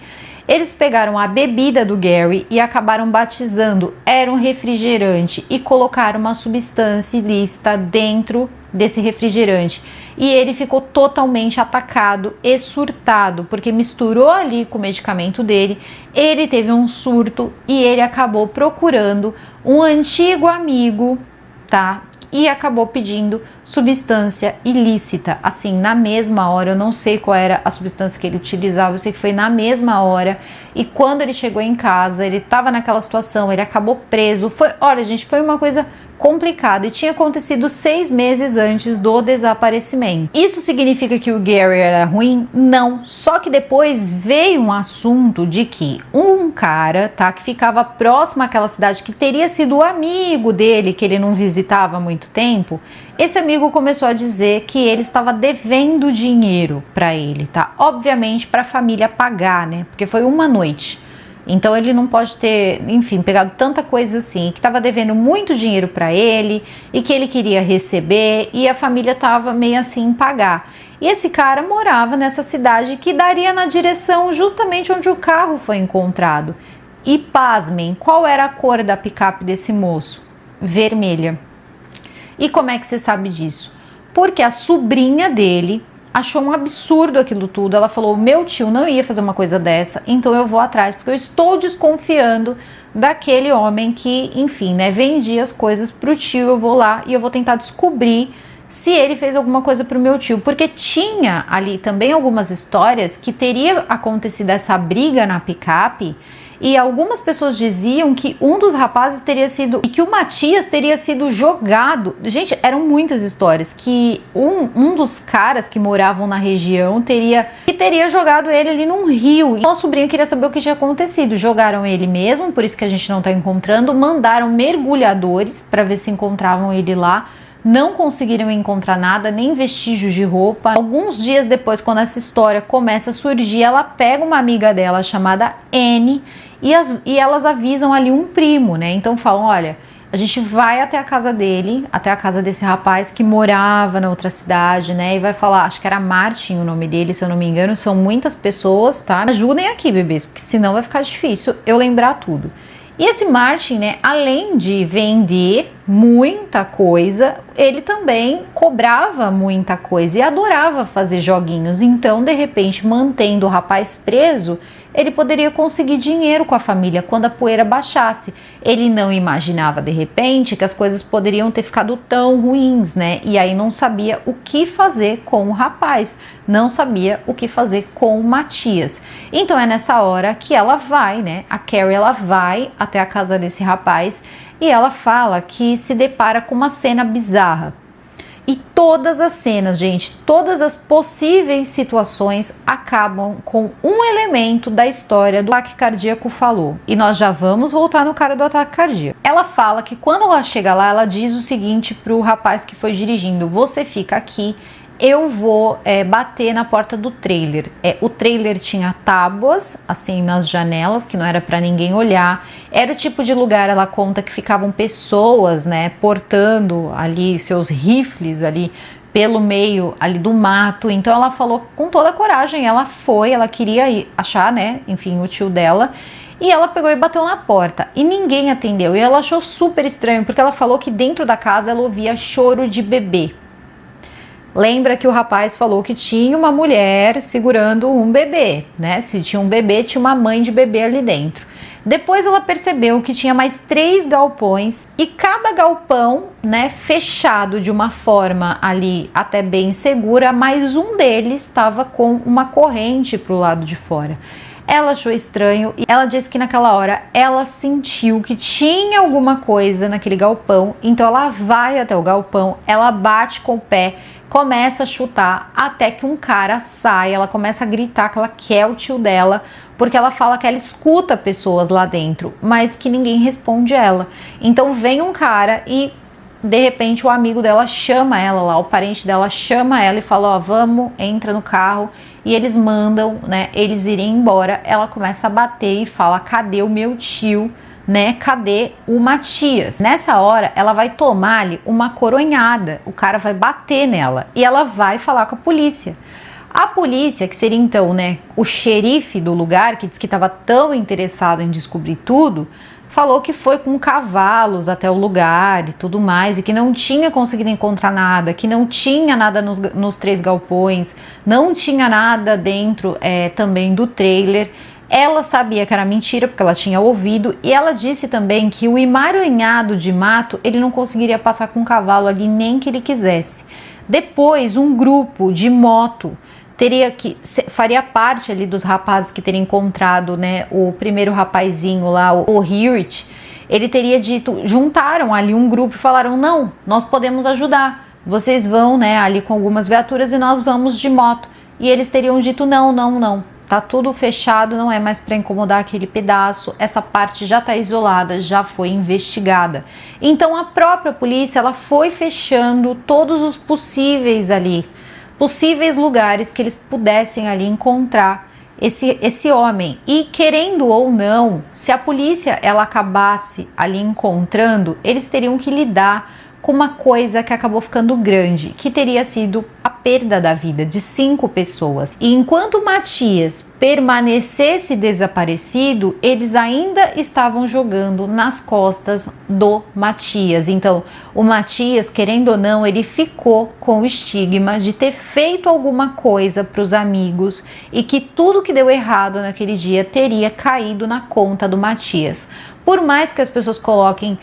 S1: Eles pegaram a bebida do Gary e acabaram batizando, era um refrigerante, e colocaram uma substância ilícita dentro desse refrigerante. E ele ficou totalmente atacado e surtado, porque misturou ali com o medicamento dele, ele teve um surto e ele acabou procurando um antigo amigo, tá? E acabou pedindo substância ilícita, assim, na mesma hora. Eu não sei qual era a substância que ele utilizava, eu sei que foi na mesma hora. E quando ele chegou em casa, ele estava naquela situação, ele acabou preso. Olha, gente, foi uma coisa complicada e tinha acontecido 6 meses antes do desaparecimento. Isso significa que o Gary era ruim? Não. Só que depois veio um assunto de que um cara, tá, que ficava próximo àquela cidade, que teria sido o amigo dele, que ele não visitava há muito tempo, esse amigo começou a dizer que ele estava devendo dinheiro para ele, tá? Obviamente para a família pagar, né? Porque foi uma noite. Então ele não pode ter, enfim, pegado tanta coisa assim, que estava devendo muito dinheiro para ele e que ele queria receber e a família estava meio assim em pagar. E esse cara morava nessa cidade que daria na direção justamente onde o carro foi encontrado. E pasmem, qual era a cor da picape desse moço? Vermelha. E como é que você sabe disso? Porque a sobrinha dele achou um absurdo aquilo tudo. Ela falou, meu tio não ia fazer uma coisa dessa, então eu vou atrás, porque eu estou desconfiando daquele homem que, enfim, né, vendia as coisas pro tio. Eu vou lá e eu vou tentar descobrir se ele fez alguma coisa pro meu tio, porque tinha ali também algumas histórias que teria acontecido essa briga na picape. E algumas pessoas diziam que um dos rapazes teria sido, e que o Matias teria sido jogado. Gente, eram muitas histórias que um dos caras que moravam na região teria jogado ele ali num rio. E a sobrinha queria saber o que tinha acontecido. Jogaram ele mesmo, por isso que a gente não tá encontrando. Mandaram mergulhadores para ver se encontravam ele lá. Não conseguiram encontrar nada, nem vestígios de roupa. Alguns dias depois, quando essa história começa a surgir, ela pega uma amiga dela chamada Anne e elas avisam ali um primo, né? Então falam, olha, a gente vai até a casa dele, até a casa desse rapaz que morava na outra cidade, né? E vai falar, acho que era Martin o nome dele, se eu não me engano. São muitas pessoas, tá? Ajudem aqui, bebês, porque senão vai ficar difícil eu lembrar tudo. E esse Martin, né, além de vender muita coisa, ele também cobrava muita coisa e adorava fazer joguinhos. Então, de repente, mantendo o rapaz preso, ele poderia conseguir dinheiro com a família quando a poeira baixasse. Ele não imaginava, de repente, que as coisas poderiam ter ficado tão ruins, né? E aí não sabia o que fazer com o rapaz, não sabia o que fazer com o Matias. Então é nessa hora que ela vai, né? A Carrie, ela vai até a casa desse rapaz e ela fala que se depara com uma cena bizarra. E todas as cenas, gente, todas as possíveis situações acabam com um elemento da história do ataque cardíaco falou. E nós já vamos voltar no cara do ataque cardíaco. Ela fala que quando ela chega lá, ela diz o seguinte pro rapaz que foi dirigindo: você fica aqui, eu vou bater na porta do trailer. O trailer tinha tábuas, assim, nas janelas, que não era para ninguém olhar. Era o tipo de lugar, ela conta, que ficavam pessoas, né, portando ali seus rifles ali pelo meio ali do mato. Então ela falou com toda a coragem, ela foi, ela queria ir achar, né, enfim, o tio dela. E ela pegou e bateu na porta e ninguém atendeu. E ela achou super estranho, porque ela falou que dentro da casa ela ouvia choro de bebê. Lembra que o rapaz falou que tinha uma mulher segurando um bebê, né? Se tinha um bebê, tinha uma mãe de bebê ali dentro. Depois ela percebeu que tinha mais 3 galpões e cada galpão, né, fechado de uma forma ali até bem segura, mas um deles estava com uma corrente para o lado de fora. Ela achou estranho e ela disse que naquela hora ela sentiu que tinha alguma coisa naquele galpão. Então ela vai até o galpão, ela bate com o pé, começa a chutar até que um cara sai. Ela começa a gritar que ela quer o tio dela, porque ela fala que ela escuta pessoas lá dentro, mas que ninguém responde ela. Então vem um cara e de repente o amigo dela chama ela lá, o parente dela chama ela e fala: ó, vamos, entra no carro. E eles mandam, né, eles irem embora. Ela começa a bater e fala: cadê o meu tio? Né? Cadê o Matias? Nessa hora, ela vai tomar-lhe uma coronhada. O cara vai bater nela e ela vai falar com a polícia. A polícia, que seria então, né, o xerife do lugar, que diz que estava tão interessado em descobrir tudo, falou que foi com cavalos até o lugar e tudo mais, e que não tinha conseguido encontrar nada, que não tinha nada nos 3 galpões, não tinha nada dentro também do trailer. Ela sabia que era mentira, porque ela tinha ouvido, e ela disse também que o emaranhado de mato, ele não conseguiria passar com um cavalo ali nem que ele quisesse. Depois, um grupo de moto faria parte ali dos rapazes que teriam encontrado, né, o primeiro rapazinho lá, o Hewitt. Ele teria dito, juntaram ali um grupo e falaram: não, nós podemos ajudar, vocês vão, né, ali com algumas viaturas e nós vamos de moto. E eles teriam dito: não, não, não, tá tudo fechado, não é mais para incomodar aquele pedaço, essa parte já tá isolada, já foi investigada. Então a própria polícia, ela foi fechando todos os possíveis lugares que eles pudessem ali encontrar esse homem. E querendo ou não, se a polícia ela acabasse ali encontrando, eles teriam que lidar com uma coisa que acabou ficando grande, que teria sido a perda da vida de 5 pessoas. E enquanto Matias permanecesse desaparecido, eles ainda estavam jogando nas costas do Matias. Então, o Matias, querendo ou não, ele ficou com o estigma de ter feito alguma coisa para os amigos e que tudo que deu errado naquele dia teria caído na conta do Matias. Por mais que as pessoas coloquem,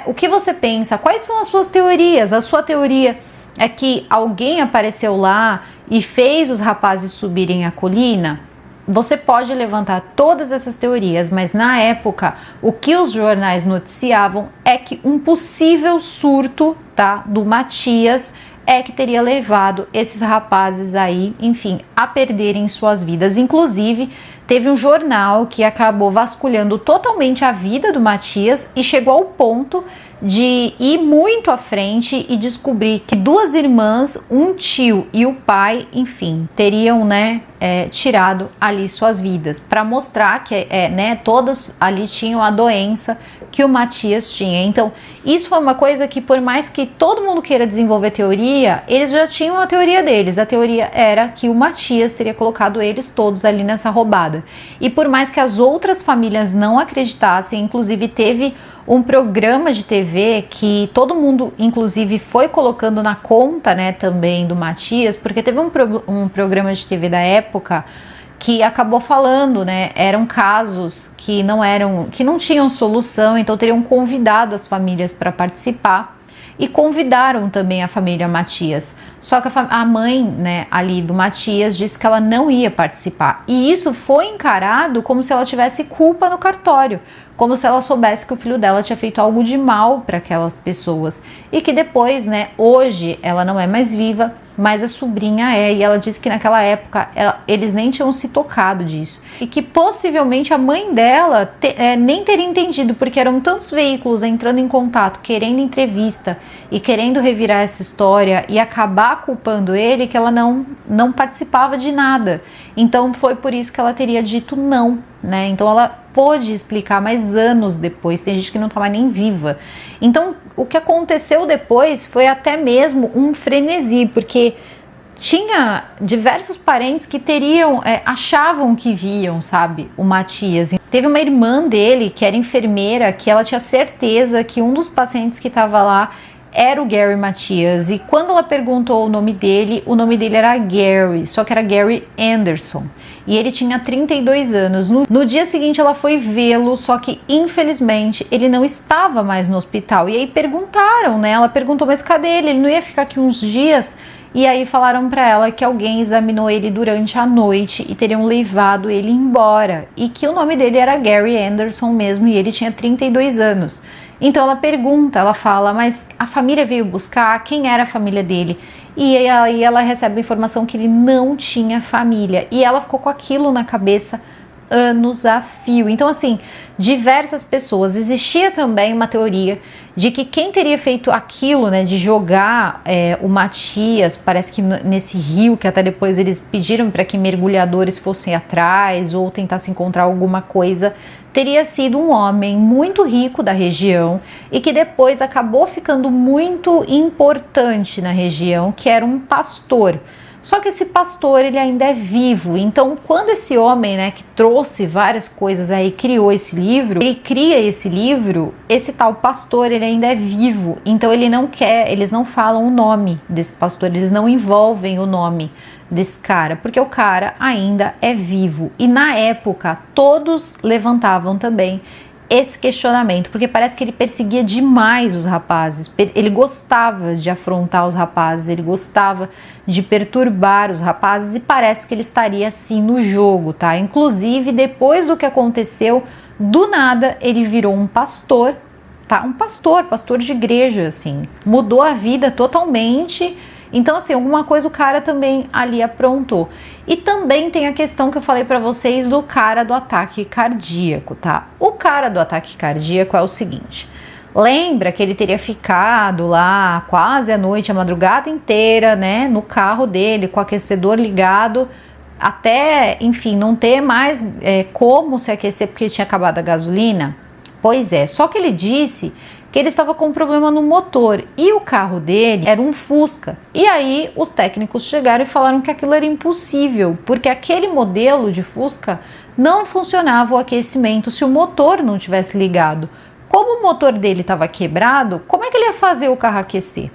S1: o que você pensa? Quais são as suas teorias? A sua teoria é que alguém apareceu lá e fez os rapazes subirem a colina? Você pode levantar todas essas teorias, mas na época, o que os jornais noticiavam é que um possível surto, tá, do Matias é que teria levado esses rapazes aí, enfim, a perderem suas vidas. Inclusive, teve um jornal que acabou vasculhando totalmente a vida do Matias e chegou ao ponto de ir muito à frente e descobrir que 2 irmãs, um tio e o pai, enfim, teriam, tirado ali suas vidas, para mostrar que, todas ali tinham a doença que o Matias tinha. Então, isso foi uma coisa que, por mais que todo mundo queira desenvolver teoria, eles já tinham a teoria deles. A teoria era que o Matias teria colocado eles todos ali nessa roubada. E por mais que as outras famílias não acreditassem, inclusive teve um programa de TV que todo mundo, inclusive, foi colocando na conta, também do Matias, porque teve um programa de TV da época que acabou falando, eram casos que não tinham solução, então teriam convidado as famílias para participar e convidaram também a família Matias. Só que a mãe, ali do Matias disse que ela não ia participar. E isso foi encarado como se ela tivesse culpa no cartório, como se ela soubesse que o filho dela tinha feito algo de mal para aquelas pessoas. E que depois, hoje ela não é mais viva, mas a sobrinha é, e ela disse que naquela época eles nem tinham se tocado disso. E que possivelmente a mãe dela nem teria entendido, porque eram tantos veículos entrando em contato, querendo entrevista e querendo revirar essa história e acabar culpando ele, que ela não participava de nada. Então foi por isso que ela teria dito não, Então ela pôde explicar mais anos depois, tem gente que não estava nem viva. Então o que aconteceu depois foi até mesmo um frenesi, porque tinha diversos parentes que achavam que viam, o Matias. Teve uma irmã dele que era enfermeira, que ela tinha certeza que um dos pacientes que estava lá era o Gary Matias, e quando ela perguntou o nome dele era Gary, só que era Gary Anderson, e ele tinha 32 anos. No dia seguinte ela foi vê-lo, só que infelizmente ele não estava mais no hospital, e aí perguntaram, ela perguntou, mas cadê ele? Ele não ia ficar aqui uns dias? E aí falaram para ela que alguém examinou ele durante a noite e teriam levado ele embora, e que o nome dele era Gary Anderson mesmo, e ele tinha 32 anos. Então ela fala, mas a família veio buscar, quem era a família dele? E aí ela recebe a informação que ele não tinha família, e ela ficou com aquilo na cabeça anos a fio. Então, assim, diversas pessoas. Existia também uma teoria de que quem teria feito aquilo, de jogar o Matias, parece que nesse rio, que até depois eles pediram para que mergulhadores fossem atrás ou tentassem encontrar alguma coisa, teria sido um homem muito rico da região e que depois acabou ficando muito importante na região, que era um pastor. Só que esse pastor, ele ainda é vivo. Então, quando esse homem, que trouxe várias coisas aí, criou esse livro, ele cria esse livro, esse tal pastor, ele ainda é vivo. Então, eles não falam o nome desse pastor, eles não envolvem o nome desse cara, porque o cara ainda é vivo. E na época, todos levantavam também esse questionamento, porque parece que ele perseguia demais os rapazes, ele gostava de afrontar os rapazes, ele gostava de perturbar os rapazes, e parece que ele estaria assim no jogo, tá? Inclusive, depois do que aconteceu, do nada ele virou um pastor, tá? Um pastor de igreja, assim, mudou a vida totalmente. Então, assim, alguma coisa o cara também ali aprontou. E também tem a questão que eu falei pra vocês do cara do ataque cardíaco, tá? O cara do ataque cardíaco é o seguinte: lembra que ele teria ficado lá quase a noite, a madrugada inteira, no carro dele, com o aquecedor ligado, até, enfim, não ter mais como se aquecer porque tinha acabado a gasolina? Pois é, só que ele disse que ele estava com um problema no motor e o carro dele era um Fusca. E aí os técnicos chegaram e falaram que aquilo era impossível, porque aquele modelo de Fusca não funcionava o aquecimento se o motor não tivesse ligado. Como o motor dele estava quebrado, como é que ele ia fazer o carro aquecer?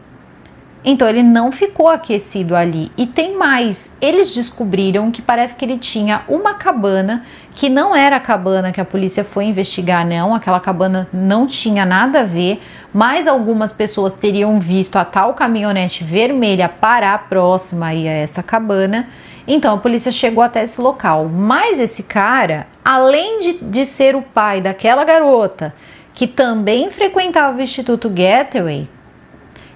S1: Então ele não ficou aquecido ali. E tem mais, eles descobriram que parece que ele tinha uma cabana, que não era a cabana que a polícia foi investigar, não. Aquela cabana não tinha nada a ver, mas algumas pessoas teriam visto a tal caminhonete vermelha parar próxima aí a essa cabana. Então a polícia chegou até esse local. Mas esse cara, além de ser o pai daquela garota, que também frequentava o Instituto Gateway,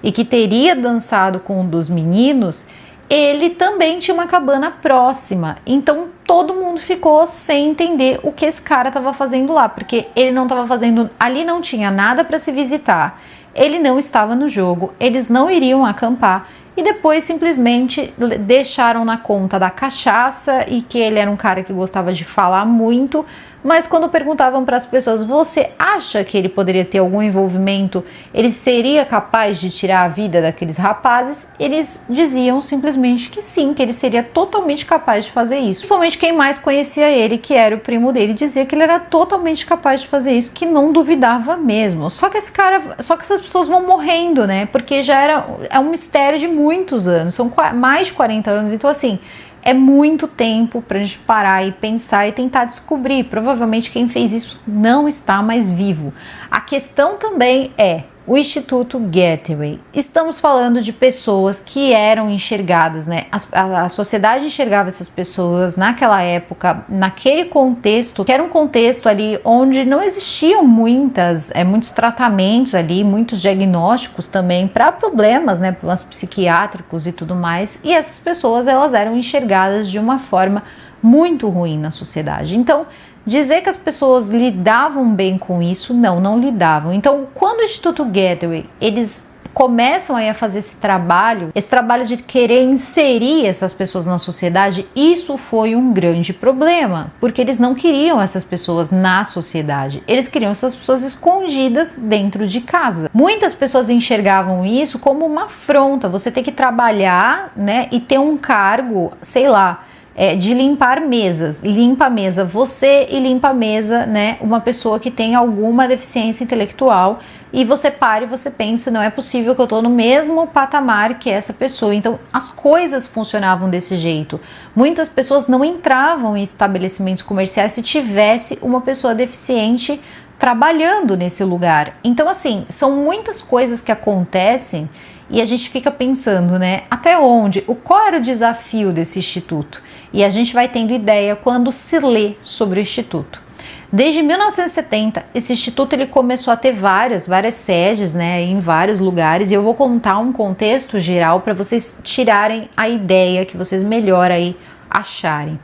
S1: e que teria dançado com um dos meninos, ele também tinha uma cabana próxima. Então todo mundo ficou sem entender o que esse cara estava fazendo lá, porque ele não estava fazendo, ali não tinha nada para se visitar, ele não estava no jogo, eles não iriam acampar e depois simplesmente deixaram na conta da cachaça e que ele era um cara que gostava de falar muito. Mas quando perguntavam para as pessoas, você acha que ele poderia ter algum envolvimento, ele seria capaz de tirar a vida daqueles rapazes? Eles diziam simplesmente que sim, que ele seria totalmente capaz de fazer isso. Principalmente quem mais conhecia ele, que era o primo dele, dizia que ele era totalmente capaz de fazer isso, que não duvidava mesmo. Só que essas pessoas vão morrendo, né? Porque é um mistério de muitos anos, são mais de 40 anos, então assim, é muito tempo para a gente parar e pensar e tentar descobrir. Provavelmente quem fez isso não está mais vivo. A questão também é o Instituto Gateway. Estamos falando de pessoas que eram enxergadas, né? A sociedade enxergava essas pessoas naquela época, naquele contexto, que era um contexto ali onde não existiam muitos tratamentos ali, muitos diagnósticos também para problemas, né? Problemas psiquiátricos e tudo mais. E essas pessoas, elas eram enxergadas de uma forma muito ruim na sociedade. Então, dizer que as pessoas lidavam bem com isso, não lidavam. Então, quando o Instituto Gateway, eles começam aí a fazer esse trabalho de querer inserir essas pessoas na sociedade, isso foi um grande problema, porque eles não queriam essas pessoas na sociedade, eles queriam essas pessoas escondidas dentro de casa. Muitas pessoas enxergavam isso como uma afronta, você tem que trabalhar, né, e ter um cargo, sei lá, de limpar mesas, limpa a mesa você e limpa a mesa, né, uma pessoa que tem alguma deficiência intelectual, e você para e você pensa, não é possível que eu estou no mesmo patamar que essa pessoa. Então as coisas funcionavam desse jeito. Muitas pessoas não entravam em estabelecimentos comerciais se tivesse uma pessoa deficiente trabalhando nesse lugar. Então assim, são muitas coisas que acontecem e a gente fica pensando, né, até onde, qual era o desafio desse instituto? E a gente vai tendo ideia quando se lê sobre o instituto. Desde 1970, esse instituto ele começou a ter várias sedes, né, em vários lugares, e eu vou contar um contexto geral para vocês tirarem a ideia que vocês melhor aí acharem.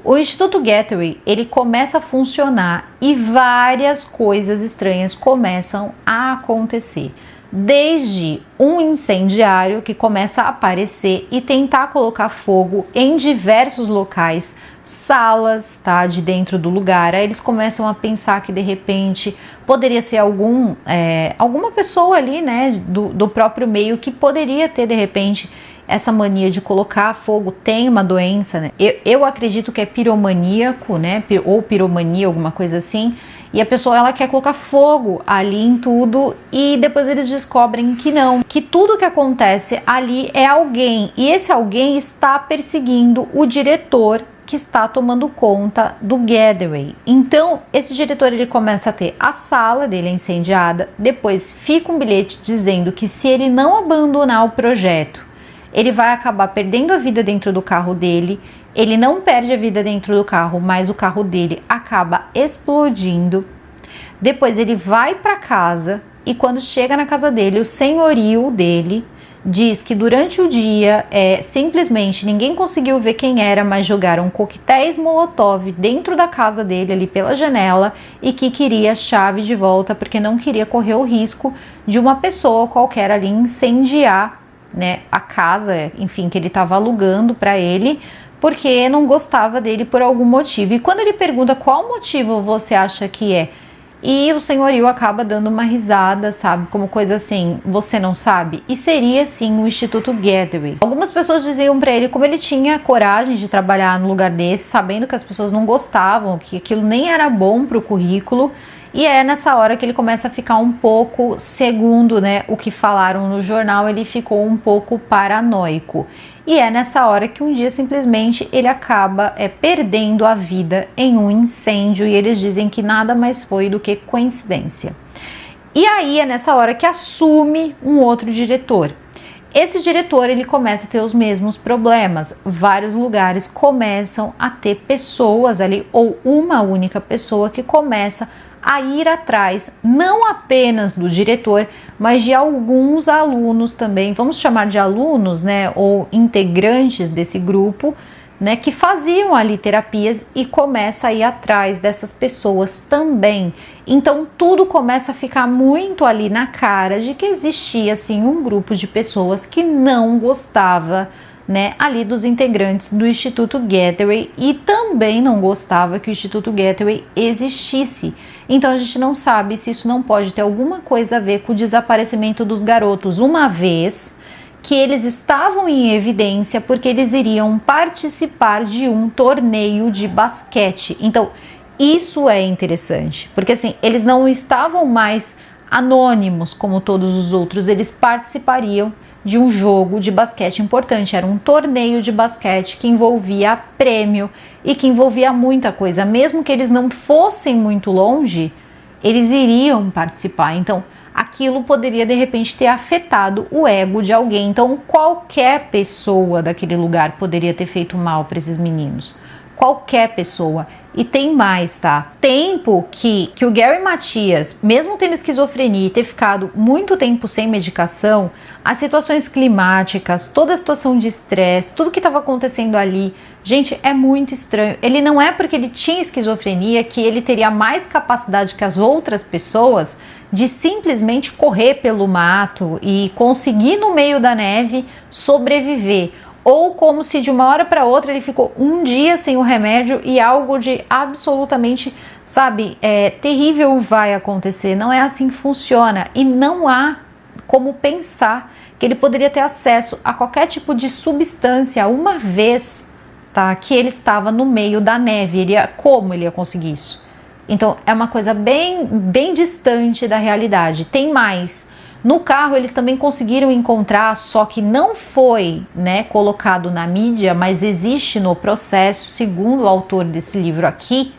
S1: O Instituto Gateway, ele começa a funcionar e várias coisas estranhas começam a acontecer. Desde um incendiário que começa a aparecer e tentar colocar fogo em diversos locais, salas, tá, de dentro do lugar. Aí eles começam a pensar que de repente poderia ser alguma pessoa ali, né, do próprio meio que poderia ter de repente essa mania de colocar fogo, tem uma doença, né? Eu acredito que é piromaníaco, né, ou piromania, alguma coisa assim. E a pessoa, ela quer colocar fogo ali em tudo e depois eles descobrem que não, que tudo que acontece ali é alguém, e esse alguém está perseguindo o diretor que está tomando conta do Gateway. Então, esse diretor, ele começa a ter a sala dele incendiada, depois fica um bilhete dizendo que se ele não abandonar o projeto, ele vai acabar perdendo a vida dentro do carro dele. Ele não perde a vida dentro do carro, mas o carro dele acaba explodindo. Depois ele vai para casa e quando chega na casa dele, o senhorio dele diz que durante o dia simplesmente ninguém conseguiu ver quem era, mas jogaram coquetéis Molotov dentro da casa dele ali pela janela e que queria a chave de volta porque não queria correr o risco de uma pessoa qualquer ali incendiar, né, a casa, enfim, que ele estava alugando para ele, porque não gostava dele por algum motivo. E quando ele pergunta qual motivo você acha que é, e o senhorio acaba dando uma risada, sabe? Como coisa assim, você não sabe? E seria sim o Instituto Gateway. Algumas pessoas diziam para ele como ele tinha coragem de trabalhar no lugar desse, sabendo que as pessoas não gostavam, que aquilo nem era bom para o currículo. E é nessa hora que ele começa a ficar um pouco, segundo, né, o que falaram no jornal, ele ficou um pouco paranoico. E é nessa hora que um dia simplesmente ele acaba perdendo a vida em um incêndio, e eles dizem que nada mais foi do que coincidência. E aí é nessa hora que assume um outro diretor. Esse diretor, ele começa a ter os mesmos problemas. Vários lugares começam a ter pessoas ali, ou uma única pessoa que começa a ir atrás, não apenas do diretor, mas de alguns alunos também, vamos chamar de alunos, né, ou integrantes desse grupo, né, que faziam ali terapias, e começa a ir atrás dessas pessoas também. Então tudo começa a ficar muito ali na cara de que existia assim um grupo de pessoas que não gostava, né, ali dos integrantes do Instituto Gateway, e também não gostava que o Instituto Gateway existisse. Então a gente não sabe se isso não pode ter alguma coisa a ver com o desaparecimento dos garotos, uma vez que eles estavam em evidência porque eles iriam participar de um torneio de basquete. Então isso é interessante, porque assim, eles não estavam mais anônimos como todos os outros, eles participariam de um jogo de basquete importante, era um torneio de basquete que envolvia prêmio e que envolvia muita coisa. Mesmo que eles não fossem muito longe, eles iriam participar. Então aquilo poderia de repente ter afetado o ego de alguém. Então qualquer pessoa daquele lugar poderia ter feito mal para esses meninos, qualquer pessoa. E tem mais, tá? Tempo que o Gary Matias, mesmo tendo esquizofrenia e ter ficado muito tempo sem medicação, as situações climáticas, toda a situação de estresse, tudo que estava acontecendo ali, gente, é muito estranho. Ele não é porque ele tinha esquizofrenia que ele teria mais capacidade que as outras pessoas de simplesmente correr pelo mato e conseguir no meio da neve sobreviver. Ou como se de uma hora para outra ele ficou um dia sem o remédio e algo de absolutamente, sabe, terrível vai acontecer. Não é assim que funciona, e não há como pensar que ele poderia ter acesso a qualquer tipo de substância uma vez, tá, que ele estava no meio da neve. Como ele ia conseguir isso? Então é uma coisa bem distante da realidade. Tem mais. No carro eles também conseguiram encontrar, só que não foi, né, colocado na mídia, mas existe no processo, segundo o autor desse livro aqui,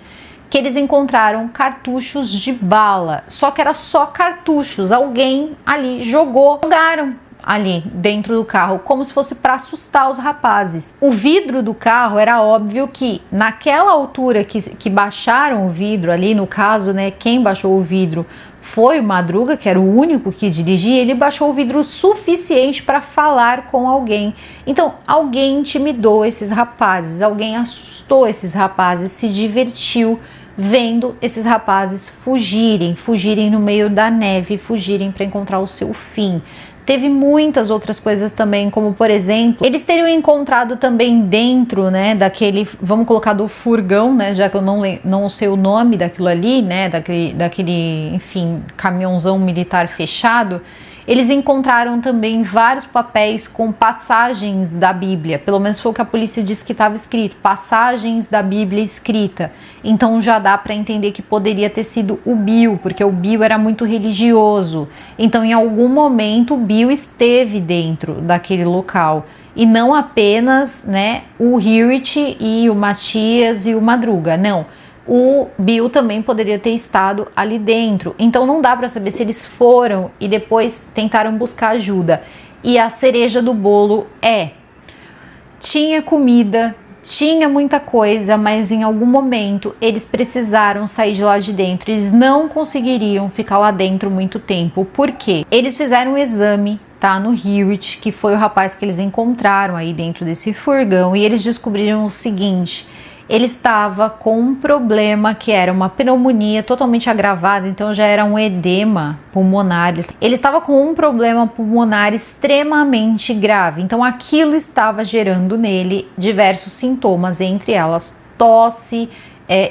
S1: que eles encontraram cartuchos de bala, só que era só cartuchos, alguém ali jogaram ali dentro do carro, como se fosse para assustar os rapazes. O vidro do carro, era óbvio que naquela altura que baixaram o vidro ali, no caso, né, quem baixou o vidro foi o Madruga, que era o único que dirigia. Ele baixou o vidro suficiente para falar com alguém. Então alguém intimidou esses rapazes, alguém assustou esses rapazes, se divertiu vendo esses rapazes fugirem no meio da neve, fugirem para encontrar o seu fim. Teve muitas outras coisas também, como por exemplo, eles teriam encontrado também dentro, né, daquele, vamos colocar do furgão, né, já que eu não sei o nome daquilo ali, né, daquele, enfim, caminhãozão militar fechado. Eles encontraram também vários papéis com passagens da Bíblia, pelo menos foi o que a polícia disse que estava escrito, passagens da Bíblia escrita. Então já dá para entender que poderia ter sido o Bill, porque o Bill era muito religioso. Então em algum momento o Bill esteve dentro daquele local. E não apenas, né, o Hewitt e o Matias e o Madruga, não. O Bill também poderia ter estado ali dentro. Então não dá para saber se eles foram e depois tentaram buscar ajuda. E a cereja do bolo tinha comida, tinha muita coisa, mas em algum momento eles precisaram sair de lá de dentro. Eles não conseguiriam ficar lá dentro muito tempo. Por quê? Eles fizeram um exame, tá, no Hewitt, que foi o rapaz que eles encontraram aí dentro desse furgão, e eles descobriram o seguinte: ele estava com um problema que era uma pneumonia totalmente agravada, então já era um edema pulmonar. Ele estava com um problema pulmonar extremamente grave, então aquilo estava gerando nele diversos sintomas, entre elas tosse,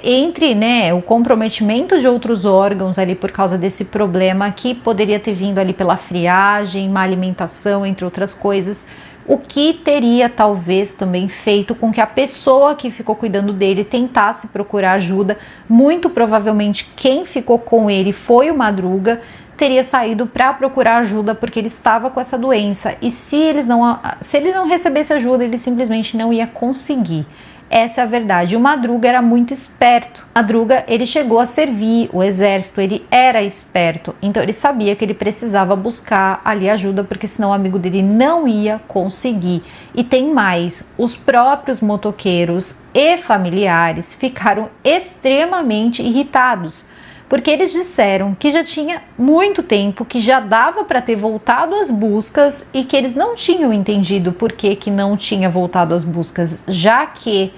S1: entre o comprometimento de outros órgãos ali por causa desse problema que poderia ter vindo ali pela friagem, má alimentação, entre outras coisas. O que teria talvez também feito com que a pessoa que ficou cuidando dele tentasse procurar ajuda. Muito provavelmente quem ficou com ele foi o Madruga, teria saído para procurar ajuda porque ele estava com essa doença, e se ele não recebesse ajuda, ele simplesmente não ia conseguir. Essa é a verdade. O Madruga era muito esperto. O Madruga, ele chegou a servir o exército, ele era esperto. Então ele sabia que ele precisava buscar ali ajuda, porque senão o amigo dele não ia conseguir. E tem mais, os próprios motoqueiros e familiares ficaram extremamente irritados, porque eles disseram que já tinha muito tempo, que já dava para ter voltado às buscas e que eles não tinham entendido por que não tinha voltado às buscas, já que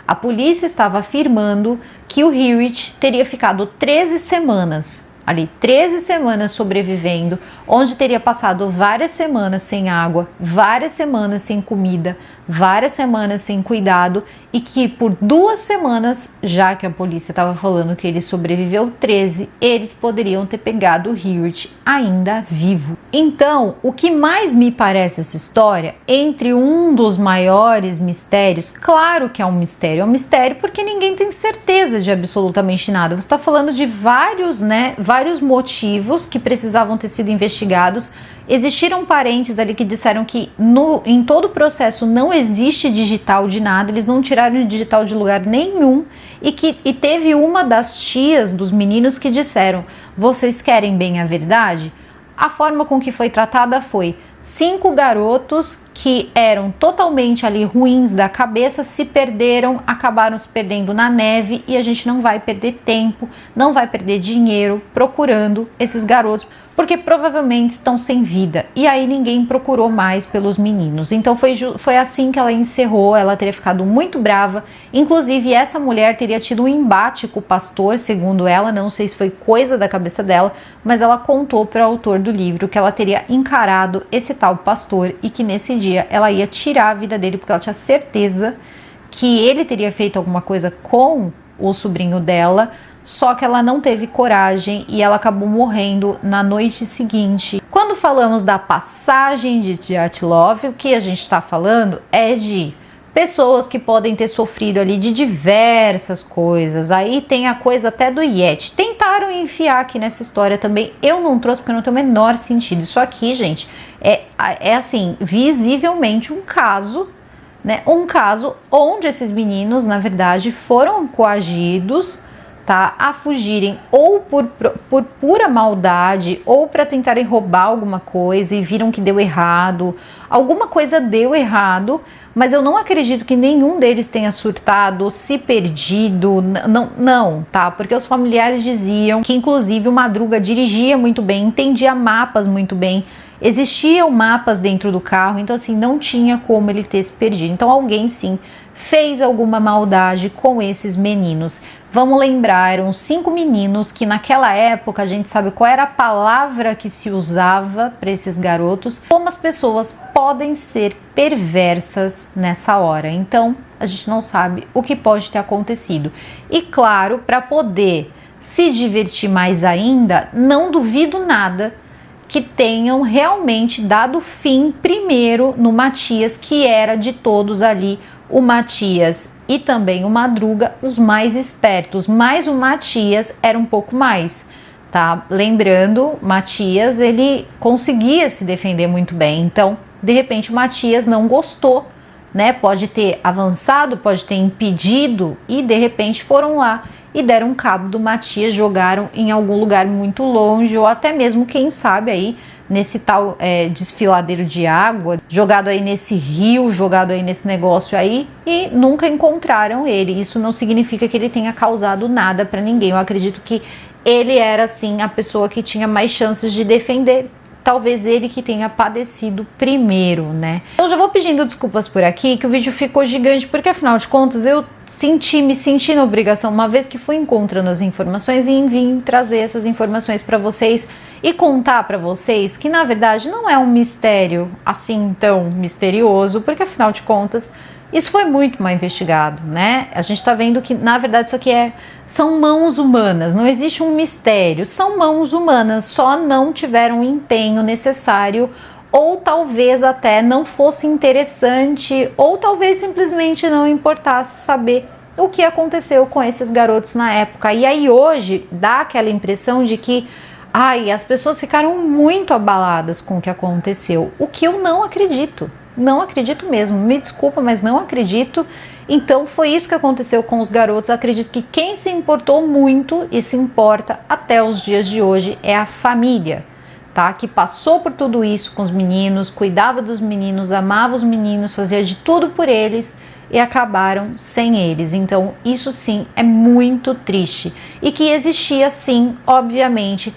S1: a polícia estava afirmando que o Hewitt teria ficado 13 semanas sobrevivendo, onde teria passado várias semanas sem água, várias semanas sem comida, várias semanas sem cuidado, e que por 2 semanas, já que a polícia estava falando que ele sobreviveu 13, eles poderiam ter pegado o Hewitt ainda vivo. Então, o que mais me parece essa história, entre um dos maiores mistérios, claro que é um mistério porque ninguém tem certeza de absolutamente nada. Você está falando de vários motivos que precisavam ter sido investigados. Existiram parentes ali que disseram que em todo o processo não existe digital de nada, eles não tiraram o digital de lugar nenhum, e teve uma das tias dos meninos que disseram: vocês querem bem a verdade? A forma com que foi tratada foi: 5 garotos que eram totalmente ali ruins da cabeça se perderam, acabaram se perdendo na neve, e a gente não vai perder tempo, não vai perder dinheiro procurando esses garotos, porque provavelmente estão sem vida. E aí ninguém procurou mais pelos meninos. Então foi assim que ela encerrou. Ela teria ficado muito brava. Inclusive, essa mulher teria tido um embate com o pastor, segundo ela. Não sei se foi coisa da cabeça dela, mas ela contou para o autor do livro que ela teria encarado esse tal pastor e que nesse dia ela ia tirar a vida dele, porque ela tinha certeza que ele teria feito alguma coisa com o sobrinho dela. Só que ela não teve coragem e ela acabou morrendo na noite seguinte. Quando falamos da passagem de Dyatlov, o que a gente está falando é de pessoas que podem ter sofrido ali de diversas coisas. Aí tem a coisa até do Yeti. Tentaram enfiar aqui nessa história também. Eu não trouxe porque não tem o menor sentido. Isso aqui, gente, é assim, visivelmente um caso, né? Um caso onde esses meninos, na verdade, foram coagidos, a fugirem ou por pura maldade, ou para tentarem roubar alguma coisa e viram que deu errado. Alguma coisa deu errado, mas eu não acredito que nenhum deles tenha surtado, se perdido, não, porque os familiares diziam que inclusive o Madruga dirigia muito bem, entendia mapas muito bem, existiam mapas dentro do carro, então assim, não tinha como ele ter se perdido. Então alguém sim fez alguma maldade com esses meninos. Vamos lembrar, eram 5 meninos que naquela época a gente sabe qual era a palavra que se usava para esses garotos. Como as pessoas podem ser perversas nessa hora. Então a gente não sabe o que pode ter acontecido. E claro, para poder se divertir mais ainda, não duvido nada que tenham realmente dado fim primeiro no Matias, que era de todos ali o Matias e também o Madruga os mais espertos, mas o Matias era um pouco mais, Lembrando, Matias, ele conseguia se defender muito bem, então de repente o Matias não gostou, né? Pode ter avançado, pode ter impedido, e de repente foram lá e deram cabo do Matias, jogaram em algum lugar muito longe, ou até mesmo, quem sabe, aí nesse tal desfiladeiro de água, jogado aí nesse rio, jogado aí nesse negócio aí, e nunca encontraram ele. Isso não significa que ele tenha causado nada para ninguém. Eu acredito que ele era, sim, a pessoa que tinha mais chances de defender talvez ele que tenha padecido primeiro, né? Eu já vou pedindo desculpas por aqui, que o vídeo ficou gigante, porque afinal de contas eu me senti na obrigação, uma vez que fui encontrando as informações, e vim trazer essas informações para vocês e contar para vocês que na verdade não é um mistério assim tão misterioso, porque afinal de contas isso foi muito mal investigado, né? A gente tá vendo que, na verdade, isso aqui são mãos humanas, não existe um mistério, são mãos humanas, só não tiveram o empenho necessário, ou talvez até não fosse interessante, ou talvez simplesmente não importasse saber o que aconteceu com esses garotos na época. E aí hoje dá aquela impressão de que as pessoas ficaram muito abaladas com o que aconteceu, o que eu não acredito. Não acredito mesmo, me desculpa, mas não acredito. Então foi isso que aconteceu com os garotos. Acredito que quem se importou muito e se importa até os dias de hoje é a família, tá? Que passou por tudo isso com os meninos, cuidava dos meninos, amava os meninos, fazia de tudo por eles e acabaram sem eles. Então isso sim é muito triste. E que existia sim, obviamente,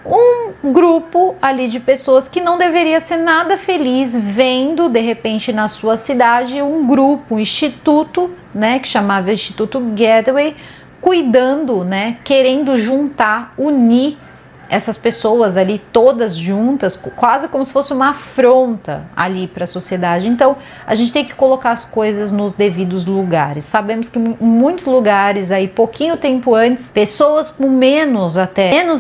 S1: um grupo ali de pessoas que não deveria ser nada feliz vendo, de repente, na sua cidade, um grupo, um instituto, né, que chamava Instituto Gateway, cuidando, né, querendo juntar, unir essas pessoas ali todas juntas, quase como se fosse uma afronta ali para a sociedade. Então, a gente tem que colocar as coisas nos devidos lugares. Sabemos que em muitos lugares aí, pouquinho tempo antes, pessoas com menos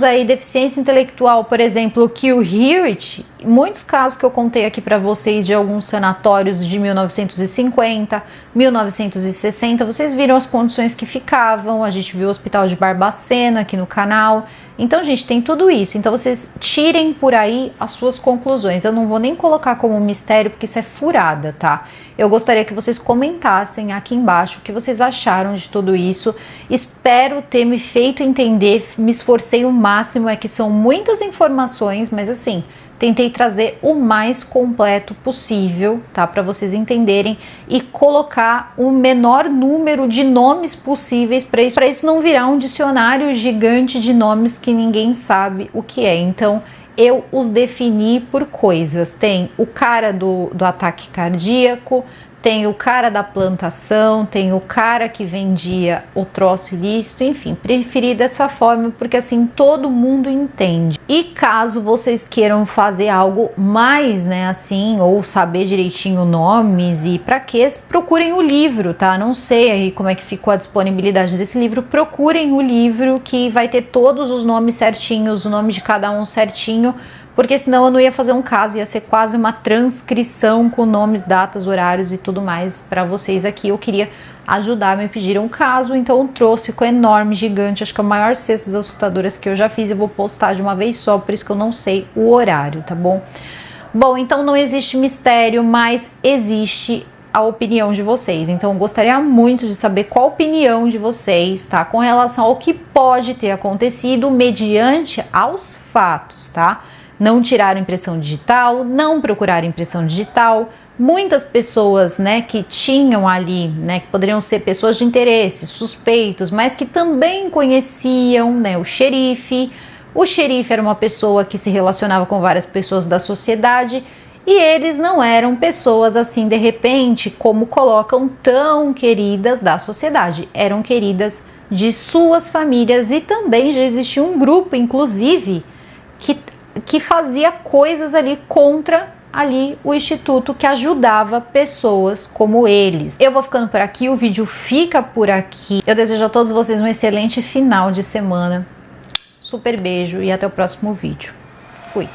S1: aí deficiência intelectual, por exemplo, que o Hewitt, muitos casos que eu contei aqui para vocês de alguns sanatórios de 1950, 1960, vocês viram as condições que ficavam, a gente viu o Hospital de Barbacena aqui no canal. Então, gente, tem tudo isso. Então, vocês tirem por aí as suas conclusões. Eu não vou nem colocar como mistério, porque isso é furada, tá? Eu gostaria que vocês comentassem aqui embaixo o que vocês acharam de tudo isso. Espero ter me feito entender, me esforcei o máximo, é que são muitas informações, mas assim, tentei trazer o mais completo possível, tá? Para vocês entenderem e colocar o menor número de nomes possíveis para isso não virar um dicionário gigante de nomes que ninguém sabe o que é. Então, eu os defini por coisas. Tem o cara do ataque cardíaco, tem o cara da plantação, tem o cara que vendia o troço ilícito, enfim, preferi dessa forma porque assim todo mundo entende. E caso vocês queiram fazer algo mais, né, assim, ou saber direitinho nomes e para que, procurem o livro, tá? Não sei aí como é que ficou a disponibilidade desse livro, procurem o livro que vai ter todos os nomes certinhos, o nome de cada um certinho, porque senão eu não ia fazer um caso, ia ser quase uma transcrição com nomes, datas, horários e tudo mais para vocês aqui. Eu queria ajudar, me pediram um caso, então eu trouxe, ficou enorme, gigante, acho que é o maior cestas assustadoras que eu já fiz. Eu vou postar de uma vez só, por isso que eu não sei o horário, tá bom? Bom, então não existe mistério, mas existe a opinião de vocês. Então eu gostaria muito de saber qual a opinião de vocês, tá? Com relação ao que pode ter acontecido mediante aos fatos, tá? Não tirar impressão digital, não procurar impressão digital. Muitas pessoas, né, que tinham ali, né, que poderiam ser pessoas de interesse, suspeitos, mas que também conheciam, né, o xerife. O xerife era uma pessoa que se relacionava com várias pessoas da sociedade e eles não eram pessoas assim, de repente, como colocam, tão queridas da sociedade. Eram queridas de suas famílias e também já existia um grupo, inclusive, que fazia coisas ali contra ali o instituto, que ajudava pessoas como eles. Eu vou ficando por aqui, o vídeo fica por aqui. Eu desejo a todos vocês um excelente final de semana. Super beijo e até o próximo vídeo. Fui!